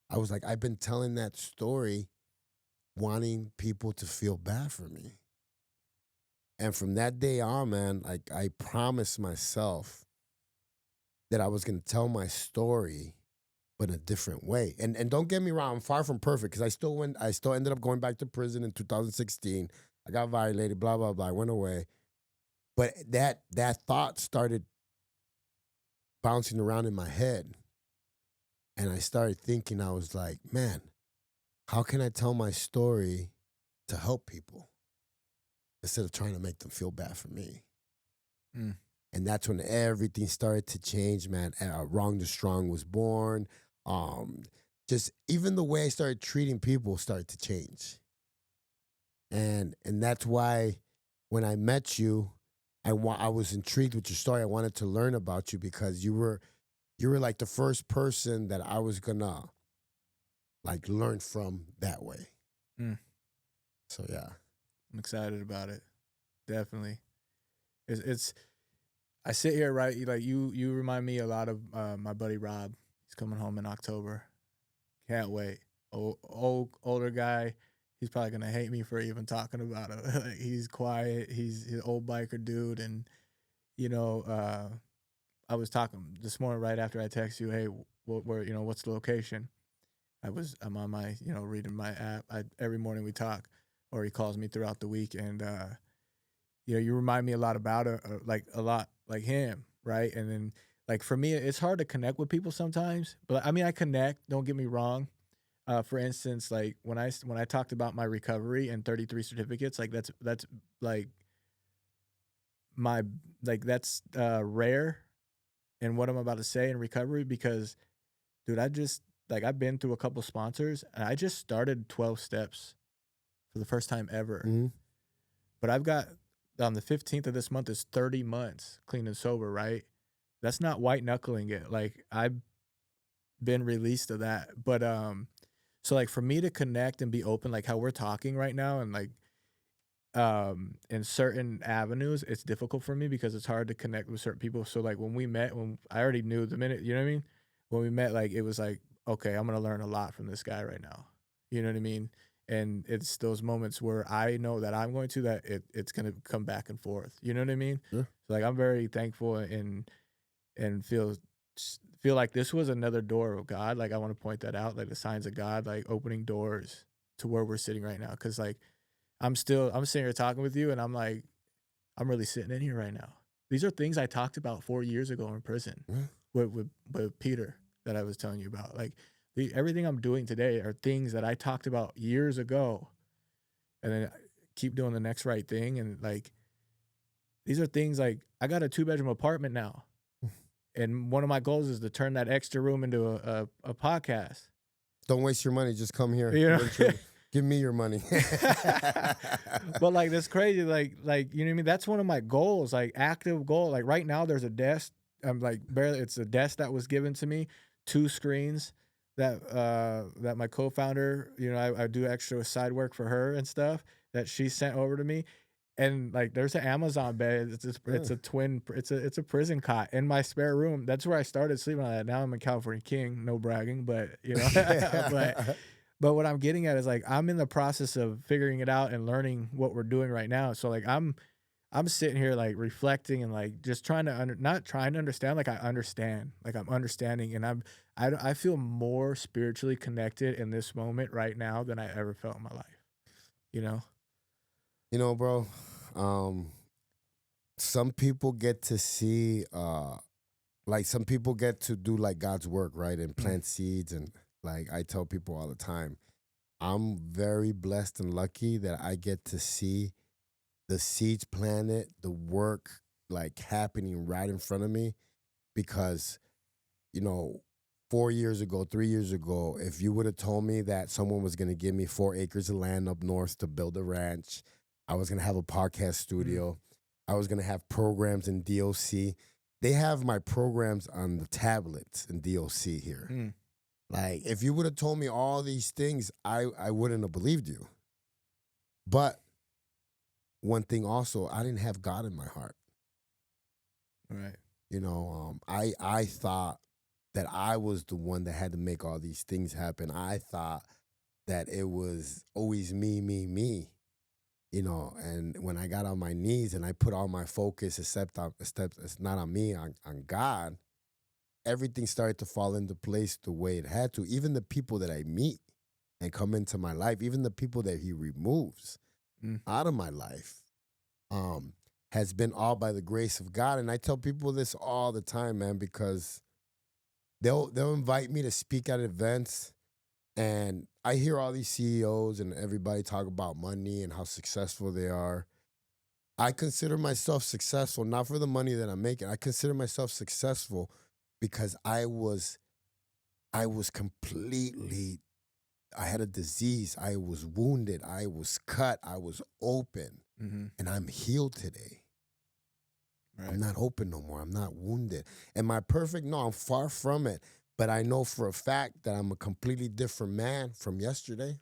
I was like, I've been telling that story wanting people to feel bad for me. And from that day on, man, like I promised myself that I was going to tell my story, but in a different way. And don't get me wrong, I'm far from perfect because I still ended up going back to prison in 2016. I got violated, blah, blah, blah. I went away. But that thought started bouncing around in my head. And I started thinking, I was like, man, how can I tell my story to help people instead of trying to make them feel bad for me? Mm. And that's when everything started to change, man. Wrong to Strong was born. Um, just even the way I started treating people started to change. And that's why when I met you, I was intrigued with your story. I wanted to learn about you because you were like the first person that I was gonna like learn from that way. Mm. So yeah. I'm excited about it. Definitely. It's I sit here, right? Like you remind me a lot of my buddy Rob. He's coming home in October. Can't wait. Older guy. He's probably gonna hate me for even talking about it. Like, he's quiet. He's an old biker dude, and you know, I was talking this morning right after I text you. Hey, where what's the location? I'm on my reading my app. Every morning we talk, or he calls me throughout the week, and you remind me a lot about like a lot like him, right? And then like for me, it's hard to connect with people sometimes, but I mean, I connect. Don't get me wrong. For instance, like when I talked about my recovery and 33 certificates, like that's like my like that's rare in what I'm about to say in recovery because dude, I've been through a couple sponsors and I just started 12 steps for the first time ever. Mm-hmm. But I've got on the 15th of this month is 30 months clean and sober, right? That's not white knuckling it. Like I've been released of that. But so like for me to connect and be open like how we're talking right now and like in certain avenues, it's difficult for me because it's hard to connect with certain people. So like when I already knew the minute, you know what I mean? When we met, like it was like, okay, I'm gonna learn a lot from this guy right now. You know what I mean? And it's those moments where I know that I'm going to that it's gonna come back and forth. You know what I mean? Sure. So like I'm very thankful and feel like this was another door of God. Like I want to point that out, like the signs of God, like opening doors to where we're sitting right now. Cause like I'm sitting here talking with you and I'm like, I'm really sitting in here right now. These are things I talked about 4 years ago in prison Yeah. with Peter that I was telling you about. Like everything I'm doing today are things that I talked about years ago, and then I keep doing the next right thing. And like these are things like I got a 2-bedroom apartment now, and one of my goals is to turn that extra room into a podcast. Don't waste your money. Just come here. You know? Give me your money. But like that's crazy. Like you know what I mean? That's one of my goals, like active goal. Like right now there's a desk. I'm like barely it's a desk that was given to me, 2 screens that my co-founder, I do extra side work for her and stuff that she sent over to me. And like there's an Amazon bed. It's a twin, it's a prison cot in my spare room. That's where I started sleeping on that. Now I'm a California king, no bragging, but but what I'm getting at is like I'm in the process of figuring it out and learning what we're doing right now. So like I'm sitting here like reflecting and like just trying to not trying to understand, like I understand, like I'm understanding, and I feel more spiritually connected in this moment right now than I ever felt in my life. You know? Bro, some people get to see like some people get to do like God's work, right? And plant seeds, and like I tell people all the time, I'm very blessed and lucky that I get to see the seeds planted, the work like happening right in front of me. Because 4 years ago, 3 years ago, if you would have told me that someone was going to give me 4 acres of land up north to build a ranch, I was going to have a podcast studio, I was going to have programs in DOC. They have my programs on the tablets in DOC here. Like, if you would have told me all these things, I wouldn't have believed you. But one thing also, I didn't have God in my heart. Right. I thought that I was the one that had to make all these things happen. I thought that it was always me, me. And when I got on my knees and I put all my focus, except it's not on me, on God, everything started to fall into place the way it had to. Even the people that I meet and come into my life, even the people that he removes out of my life, has been all by the grace of God. And I tell people this all the time, man, because they'll invite me to speak at events, and I hear all these CEOs and everybody talk about money and how successful they are. I consider myself successful, not for the money that I'm making. I consider myself successful because I had a disease. I was wounded. I was cut. I was open. And I'm healed today. Right. I'm not open no more. I'm not wounded. Am I perfect? No, I'm far from it. But I know for a fact that I'm a completely different man from yesterday.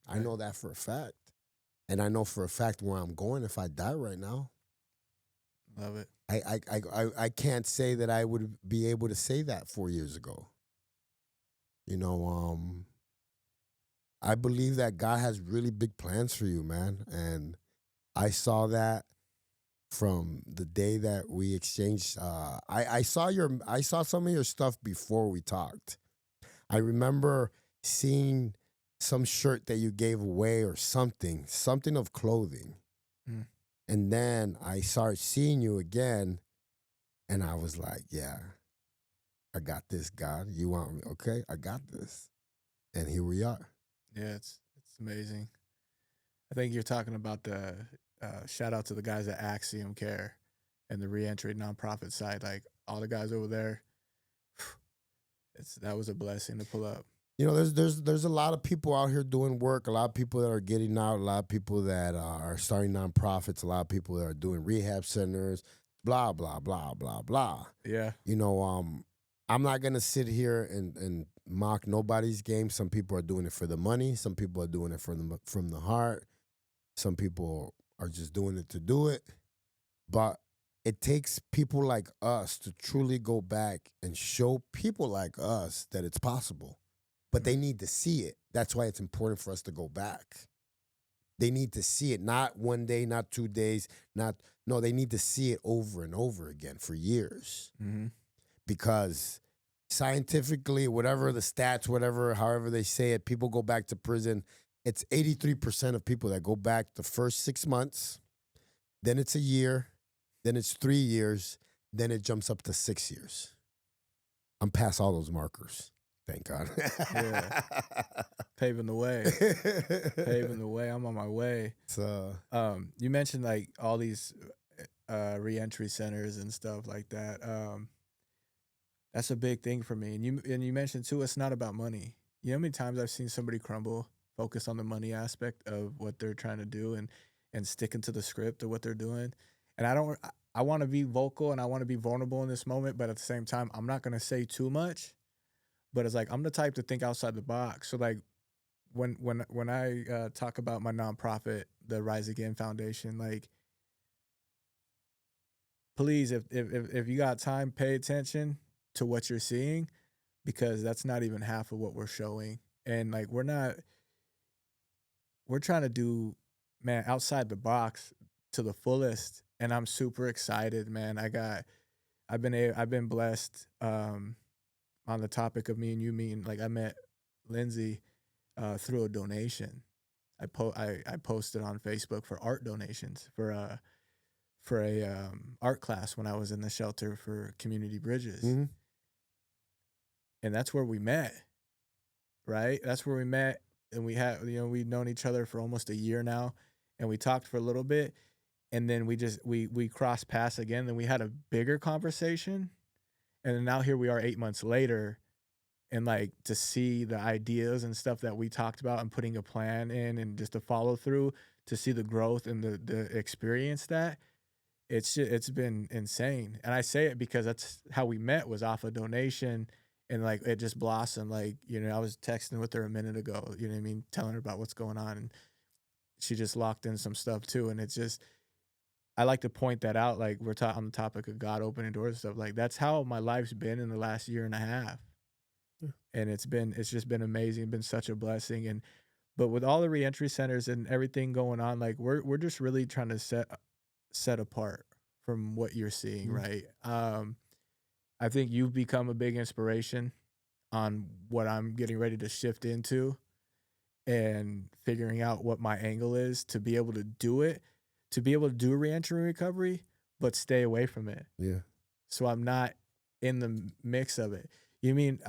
Right. I know that for a fact. And I know for a fact where I'm going if I die right now. Love it. I can't say that I would be able to say that 4 years ago. You know, I believe that God has really big plans for you, man. And I saw that from the day that we exchanged. I saw some of your stuff before we talked. I remember seeing some shirt that you gave away or something of clothing. Mm. And then I started seeing you again, and I was like, yeah, I got this, God. You want me? Okay, I got this. And here we are. Yeah, it's amazing. I think you're talking about the shout out to the guys at Axiom Care and the reentry nonprofit side. Like all the guys over there, that was a blessing to pull up. You know, there's a lot of people out here doing work, a lot of people that are getting out, a lot of people that are starting nonprofits, a lot of people that are doing rehab centers, blah, blah, blah, blah, blah. Yeah. You know, I'm not gonna sit here and mock nobody's game. Some people are doing it for the money, some people are doing it from the heart, some people are just doing it to do it. But it takes people like us to truly go back and show people like us that it's possible. But they need to see it. That's why it's important for us to go back. They need to see it, not one day, not 2 days, no, they need to see it over and over again for years. Mm-hmm. Because scientifically, whatever the stats, whatever, however they say it, people go back to prison. It's 83% of people that go back the first 6 months, then it's a year, then it's 3 years, then it jumps up to 6 years. I'm past all those markers. Thank God. Yeah. Paving the way. Paving the way. I'm on my way. So, You mentioned like all these reentry centers and stuff like that. That's a big thing for me. And you mentioned too, it's not about money. You know how many times I've seen somebody crumble, focus on the money aspect of what they're trying to do and sticking to the script of what they're doing. And I want to be vocal and I want to be vulnerable in this moment, but at the same time, I'm not going to say too much. But it's like I'm the type to think outside the box. So like when I talk about my nonprofit, the Rise Again Foundation, like please, if you got time, pay attention to what you're seeing because that's not even half of what we're showing. And like we're trying to do, man, outside the box to the fullest. And I'm super excited, man. I've been blessed on the topic of me and you mean like I met Lindsay through a donation. I posted on Facebook for art donations for a art class when I was in the shelter for Community Bridges, mm-hmm. and that's where we met. Right, that's where we met, and we'd known each other for almost a year now, and we talked for a little bit, and then we crossed paths again. Then we had a bigger conversation, and then now here we are 8 months later, and like to see the ideas and stuff that we talked about and putting a plan in and just to follow through to see the growth and the experience that it's been insane. And I say it because that's how we met was off a donation and like it just blossomed. Like, I was texting with her a minute ago, you know what I mean? Telling her about what's going on. And she just locked in some stuff too. And it's just, I like to point that out. Like on the topic of God opening doors and stuff. Like that's how my life's been in the last year and a half. Yeah. And it's just been amazing, been such a blessing. But with all the reentry centers and everything going on, like we're just really trying to set apart from what you're seeing, right? I think you've become a big inspiration on what I'm getting ready to shift into and figuring out what my angle is to be able to do it, to be able to do reentry and recovery, but stay away from it. Yeah. So I'm not in the mix of it. You mean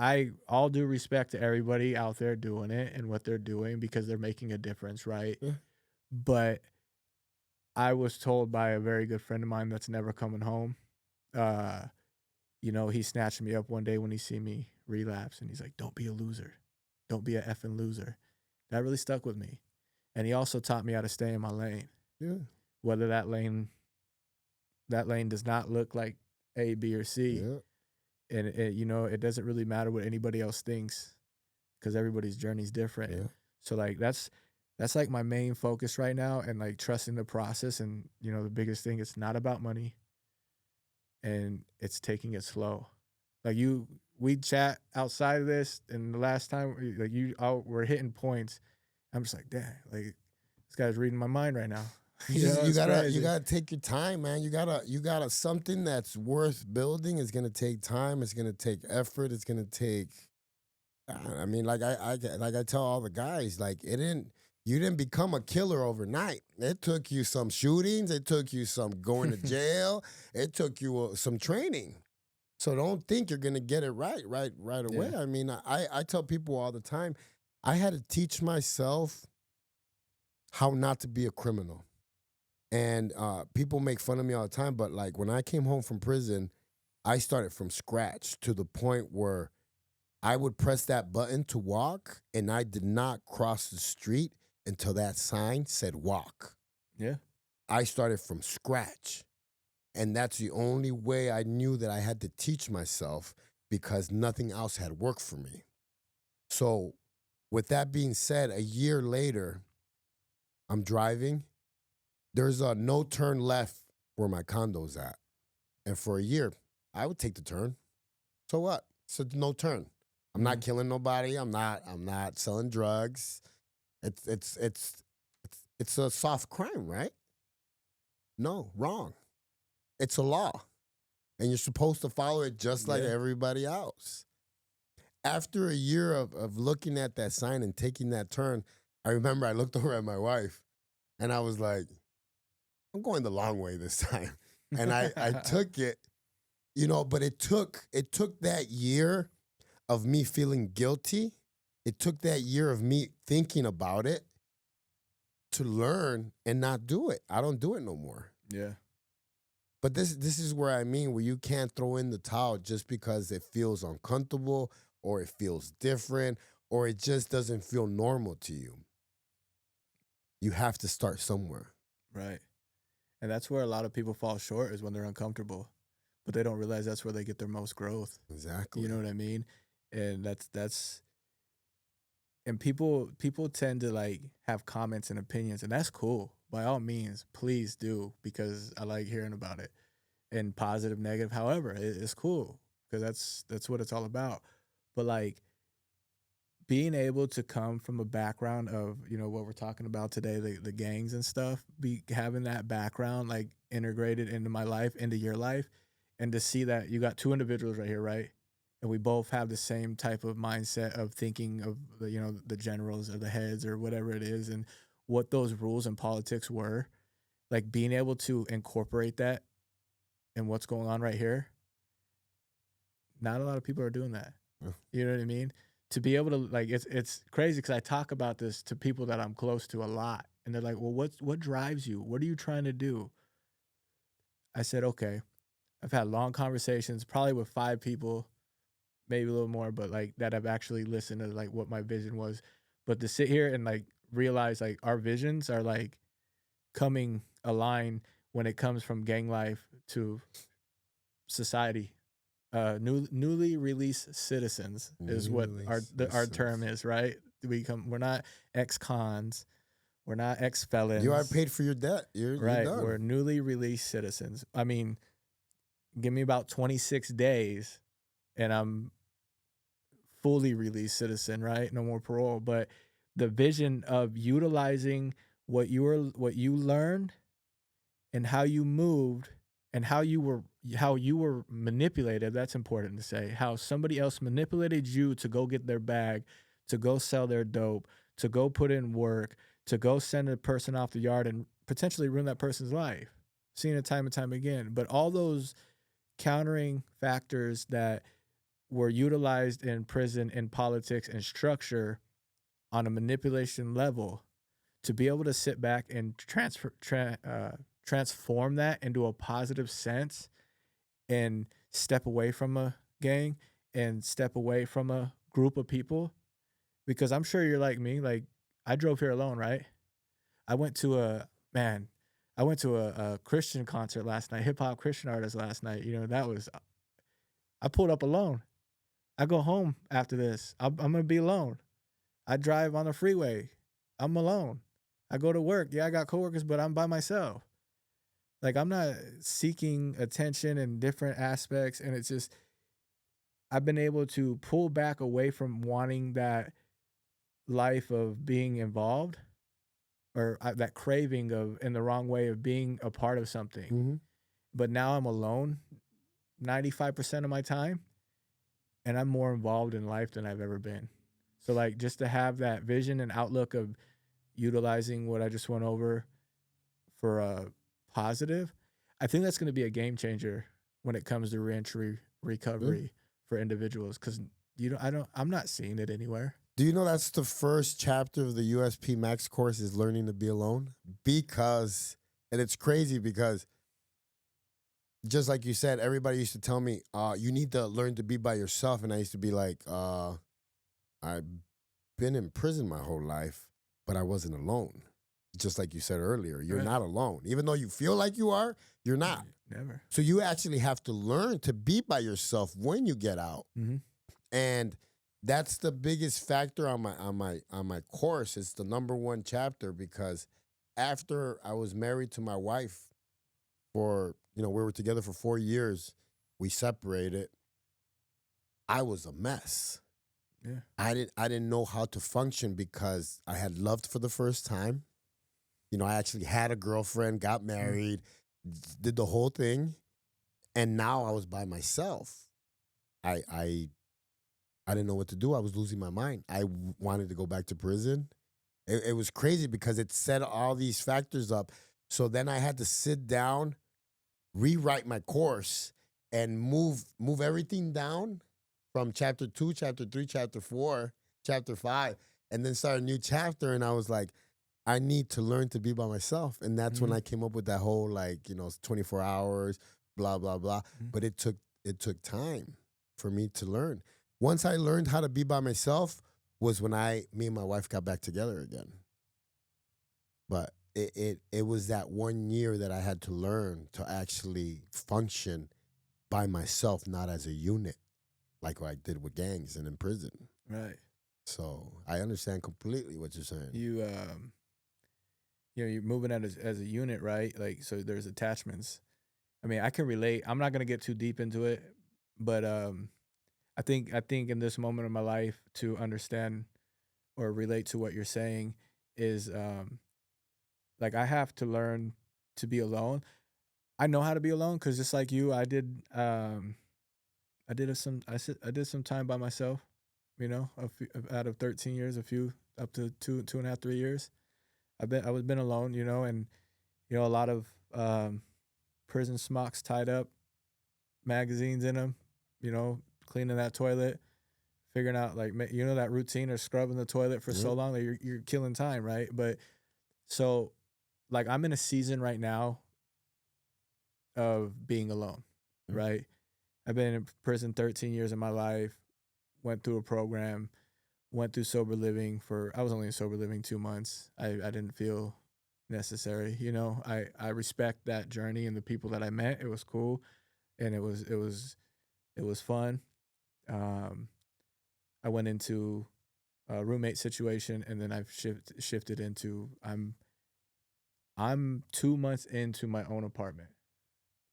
all due respect to everybody out there doing it and what they're doing because they're making a difference, right? Yeah. But I was told by a very good friend of mine that's never coming home. He snatched me up one day when he see me relapse and he's like, "Don't be a loser. Don't be a effing loser." That really stuck with me. And he also taught me how to stay in my lane. Yeah. Whether that lane does not look like A, B, or C. Yeah. And it doesn't really matter what anybody else thinks because everybody's journey is different. Yeah. So like that's like my main focus right now and like trusting the process. And the biggest thing, it's not about money. and it's taking it slow. Like we chat outside of this, and the last time we're hitting points. I'm just like, damn, like this guy's reading my mind right now. You It's you crazy. gotta take your time, man. You gotta something that's worth building is gonna take time. It's gonna take effort. It's gonna take. I mean, like I tell all the guys, like you didn't become a killer overnight. It took you some shootings. It took you some going to jail. It took you some training. So don't think you're gonna get it right away. Yeah, I mean, I tell people all the time, I had to teach myself how not to be a criminal. And people make fun of me all the time, but like when I came home from prison, I started from scratch to the point where I would press that button to walk, and I did not cross the street until that sign said walk. yeah, I started from scratch. And that's the only way I knew that I had to teach myself because nothing else had worked for me. So, with that being said, a year later, I'm driving. There's a no turn left where my condo's at. And for a year, I would take the turn. So what? It's a no turn. I'm not killing nobody. I'm not selling drugs. It's a soft crime, right? No, wrong. It's a law. And you're supposed to follow it just like yeah. everybody else. After a year of looking at that sign and taking that turn, I remember I looked over at my wife and I was like, I'm going the long way this time. And I took it, but it took that year of me feeling guilty. It took that year of me thinking about it to learn and not do it. I don't do it no more. Yeah. But this is where I mean where you can't throw in the towel just because it feels uncomfortable or it feels different or it just doesn't feel normal to you. You have to start somewhere. Right. And that's where a lot of people fall short is when they're uncomfortable, but they don't realize that's where they get their most growth. Exactly. You know what I mean? And that's and people tend to like have comments and opinions, and that's cool. By all means, please do, because I like hearing about it. And positive, negative, however, it's cool because that's what it's all about. But like being able to come from a background of what we're talking about today, the gangs and stuff, be having that background like integrated into my life, into your life, and to see that you got two individuals right here, right? And we both have the same type of mindset of thinking of the generals or the heads or whatever it is, and what those rules and politics were. Like being able to incorporate that and what's going on right here. Not a lot of people are doing that. Yeah. You know what I mean? To be able to like, it's crazy because I talk about this to people that I'm close to a lot, and they're like, "Well, what drives you? What are you trying to do?" I said, "Okay, I've had long conversations, probably with 5 people, maybe a little more, but like that have actually listened to like what my vision was. But to sit here and like realize like our visions are like coming aligned when it comes from gang life to society. Newly released citizens is what our term is, right? We're not ex-cons, we're not ex-felons. You are paid for your debt. You're right. done. We're newly released citizens. I mean, give me about 26 days and I'm fully released citizen, right? No more parole. But the vision of utilizing what you learned and how you moved and how you were manipulated, that's important to say. How somebody else manipulated you to go get their bag, to go sell their dope, to go put in work, to go send a person off the yard and potentially ruin that person's life. Seeing it time and time again. But all those countering factors that were utilized in prison, in politics, and structure on a manipulation level, to be able to sit back and transform that into a positive sense and step away from a gang and step away from a group of people. Because I'm sure you're like me. Like, I drove here alone, right? I went to a Christian concert last night, hip hop Christian artist last night. I pulled up alone. I go home after this. I'm going to be alone. I drive on the freeway. I'm alone. I go to work. Yeah, I got coworkers, but I'm by myself. Like, I'm not seeking attention in different aspects, and it's just I've been able to pull back away from wanting that life of being involved or, that craving of in the wrong way of being a part of something. Hmm. But now I'm alone 95% of my time, and I'm more involved in life than I've ever been. So, like, just to have that vision and outlook of utilizing what I just went over for a positive, I think that's gonna be a game changer when it comes to reentry Yeah. recovery for individuals. Because I'm not seeing it anywhere. Do you know that's the first chapter of the USP Max course is learning to be alone? Because, and it's crazy because just like you said, everybody used to tell me, you need to learn to be by yourself. And I used to be like, I've been in prison my whole life, but I wasn't alone. Just like you said earlier, you're Right. not alone. Even though you feel like you are, you're not. Never. So you actually have to learn to be by yourself when you get out. Mhm. And that's the biggest factor on my course. It's the number one chapter because after I was married to my wife for, we were together for 4 years, we separated. I was a mess. Yeah. I didn't know how to function because I had loved for the first time. I actually had a girlfriend, got married, did the whole thing, and now I was by myself. I didn't know what to do. I was losing my mind. I wanted to go back to prison. It was crazy because it set all these factors up. So then I had to sit down, rewrite my course, and move everything down from chapter 2, chapter 3, chapter 4, chapter 5, and then start a new chapter. And I was like, I need to learn to be by myself. And that's when Mhm. I came up with that whole 24 hours, blah, blah, blah. Mhm. But it took time for me to learn. Once I learned how to be by myself was when me and my wife got back together again. But it was that 1 year that I had to learn to actually function by myself, not as a unit, like what I did with gangs and in prison. Right. So I understand completely what you're saying. You're moving out as a unit, right? Like, so there's attachments. I mean, I can relate. I'm not gonna get too deep into it, but I think in this moment of my life to understand or relate to what you're saying is like I have to learn to be alone. I know how to be alone because just like you, I did some time by myself. Out of 13 years, a few up to 2.5, 3 years. I was been alone, and a lot of prison smocks tied up, magazines in them, cleaning that toilet, figuring out like that routine of scrubbing the toilet for so Yep. long that you're killing time, right? But so like I'm in a season right now of being alone, Yep. right? I've been in prison 13 years of my life, went through a program, went through sober living I was only in sober living 2 months. I didn't feel necessary. I respect that journey and the people that I met. It was cool and it was fun. Um, I went into a roommate situation and then I've shifted into I'm 2 months into my own apartment.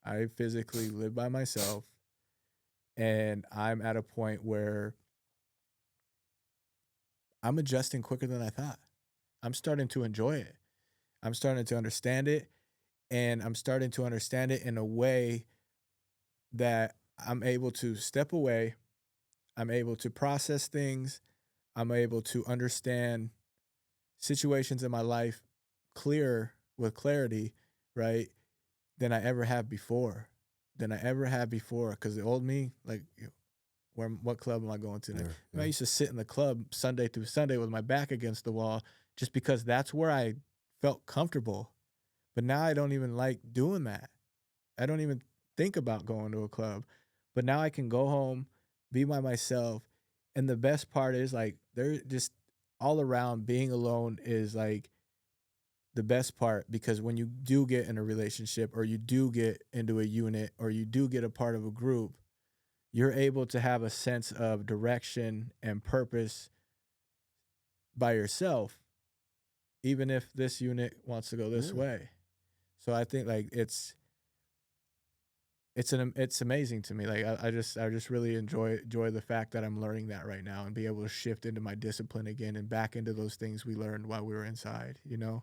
I physically live by myself and I'm at a point where I'm adjusting quicker than I thought. I'm starting to enjoy it. I'm starting to understand it, and I'm starting to understand it in a way that I'm able to step away. I'm able to process things. I'm able to understand situations in my life clearer with clarity, right? Than I ever have before. Than I ever had before. Because the old me, like, what club am I going to Yeah, next? I yeah. used to sit in the club Sunday through Sunday with my back against the wall just because that's where I felt comfortable. But now I don't even like doing that. I don't even think about going to a club. But now I can go home, be by myself. And the best part is like they're just all around being alone is like the best part because when you do get in a relationship or you do get into a unit or you do get a part of a group, you're able to have a sense of direction and purpose by yourself, even if this unit wants to go this Yeah. way. So I think like it's amazing to me. Like I just really enjoy the fact that I'm learning that right now and be able to shift into my discipline again and back into those things we learned while we were inside, you know?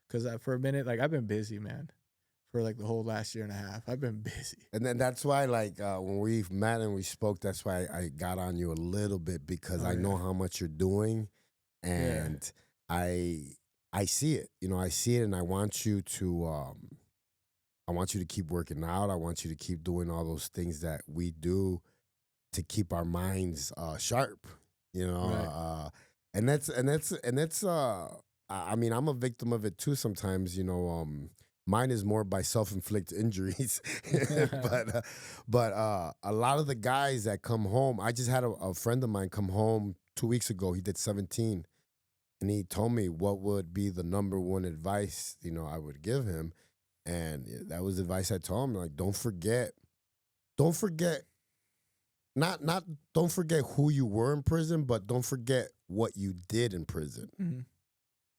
Because for a minute, like I've been busy, man, for like the whole last year and a half. I've been busy. And then that's why, like, when we've met and we spoke, that's why I got on you a little bit because Oh I know yeah, how much you're doing, yeah, and I I see it. You know, I see it, and I want you to keep working out. I want you to keep doing all those things that we do to keep our minds sharp. You know, right. I mean, I'm a victim of it too sometimes. You know, mine is more by self-inflicted injuries, but a lot of the guys that come home. I just had a friend of mine come home 2 weeks ago. He did 17, and he told me what would be the number one advice I would give him, and that was advice I told him. Like, don't forget not don't forget who you were in prison, but don't forget what you did in prison. Mhm.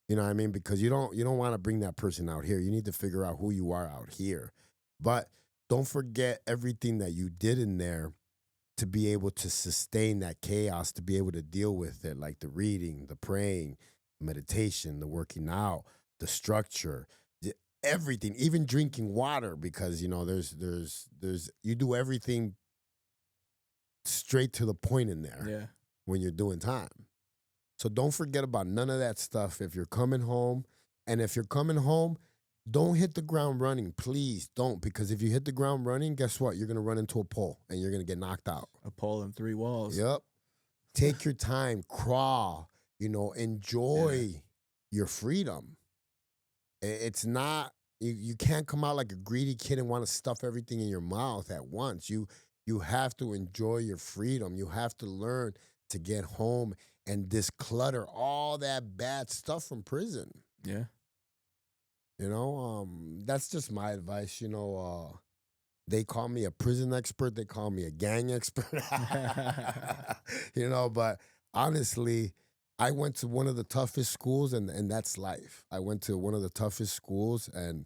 You know what I mean? Because you don't want to bring that person out here. You need to figure out who you are out here. But don't forget everything that you did in there to be able to sustain that chaos, to be able to deal with it, like the reading, the praying, meditation, the working out, the structure, everything, even drinking water, because there's you do everything straight to the point in there Yeah, when you're doing time. So don't forget about none of that stuff if you're coming home. And if you're coming home, don't hit the ground running. Please don't, because if you hit the ground running, guess what? You're going to run into a pole and you're going to get knocked out. a pole and three walls. Yep. Take your time, crawl, Yeah, enjoy your freedom. It's not, you can't come out like a greedy kid and want to stuff everything in your mouth at once. You have to enjoy your freedom. You have to learn to get home and declutter all that bad stuff from prison. yeah. That's just my advice. They call me a prison expert. They call me a gang expert. But honestly, I went to one of the toughest schools, and that's life. I went to one of the toughest schools, and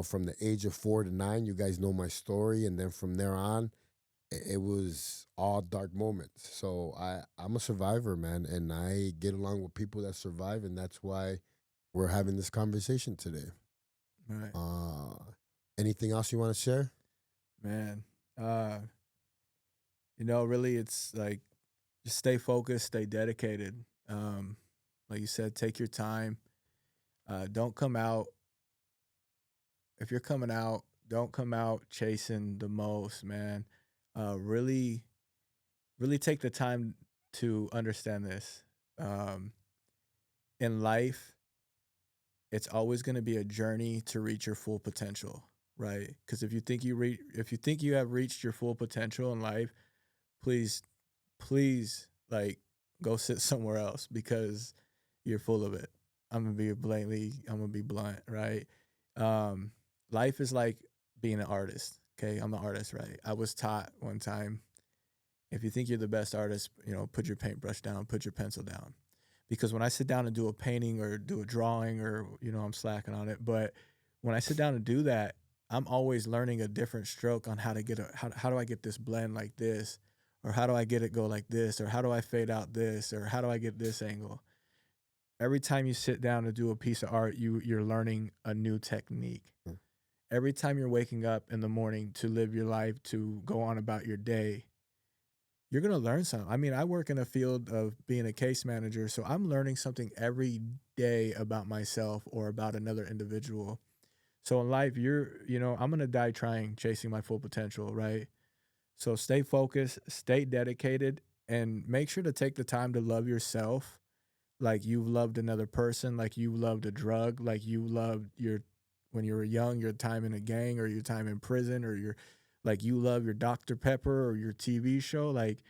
from the age of 4 to 9, you guys know my story, and then from there on, it was all dark moments. So I'm a survivor, man, and I get along with people that survive, and that's why we're having this conversation today. Right, Uh, Anything else you want to share? man. Uh, really, it's like just stay focused, stay dedicated. Like you said, take your time. Don't come out if you're coming out. Don't come out chasing the most, man. Really, really take the time to understand this. Um, in life, it's always going to be a journey to reach your full potential, right? Because if you think you have reached your full potential in life, please, please, like, go sit somewhere else because you're full of it. I'm gonna be blunt, right? Um, Life is like being an artist. Okay, I'm an artist, right? I was taught one time, if you think you're the best artist, put your paintbrush down, put your pencil down. Because when I sit down and do a painting or do a drawing or, I'm slacking on it. But when I sit down and do that, I'm always learning a different stroke on how to how do I get this blend like this? Or how do I get it go like this? Or how do I fade out this? Or how do I get this angle? Every time you sit down to do a piece of art, you're learning a new technique. Mm. Every time you're waking up in the morning to live your life, to go on about your day, you're gonna learn something. I mean, I work in a field of being a case manager, so I'm learning something every day about myself or about another individual. So in life, I'm gonna die trying, chasing my full potential, right? So stay focused, stay dedicated, and make sure to take the time to love yourself like you've loved another person, like you loved a drug, like you loved your when you were young, your time in a gang or your time in prison or your like you love your Dr. Pepper or your TV show, like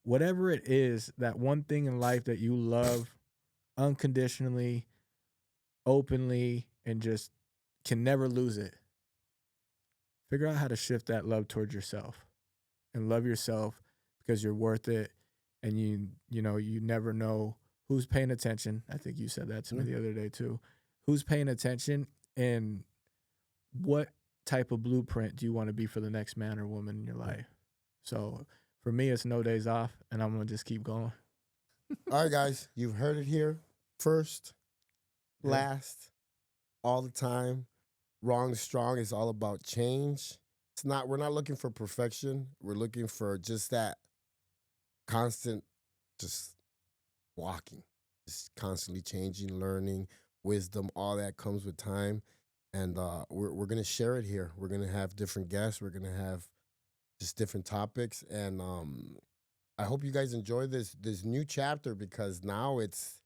whatever it is, that one thing in life that you love unconditionally, openly, and just can never lose it. Figure out how to shift that love towards yourself and love yourself because you're worth it. And you never know who's paying attention. I think you said that to me Yeah. the other day too. Who's paying attention and what type of blueprint do you want to be for the next man or woman in your life? So for me, it's no days off, and I'm gonna just keep going. All right, guys, you've heard it here first, Yeah. last, all the time. Wrong Strong is all about change. It's not. We're not looking for perfection. We're looking for just that constant, just walking, just constantly changing, learning, wisdom. All that comes with time, and we're gonna share it here. We're gonna have different guests. We're gonna have just different topics, and I hope you guys enjoy this new chapter because now it's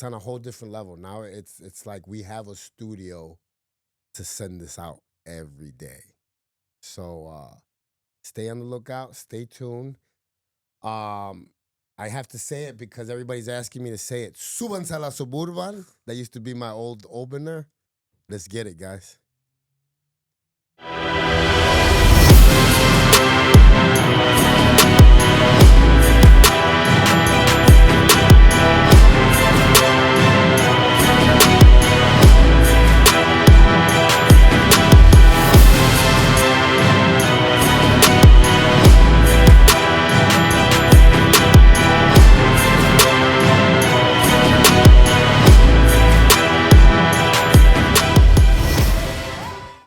on a whole different level. Now it's like we have a studio to send this out every day. So stay on the lookout, stay tuned. Um I have to say it because everybody's asking me to say it. Súbanse a la Suburban. That used to be my old opener. Let's get it, guys.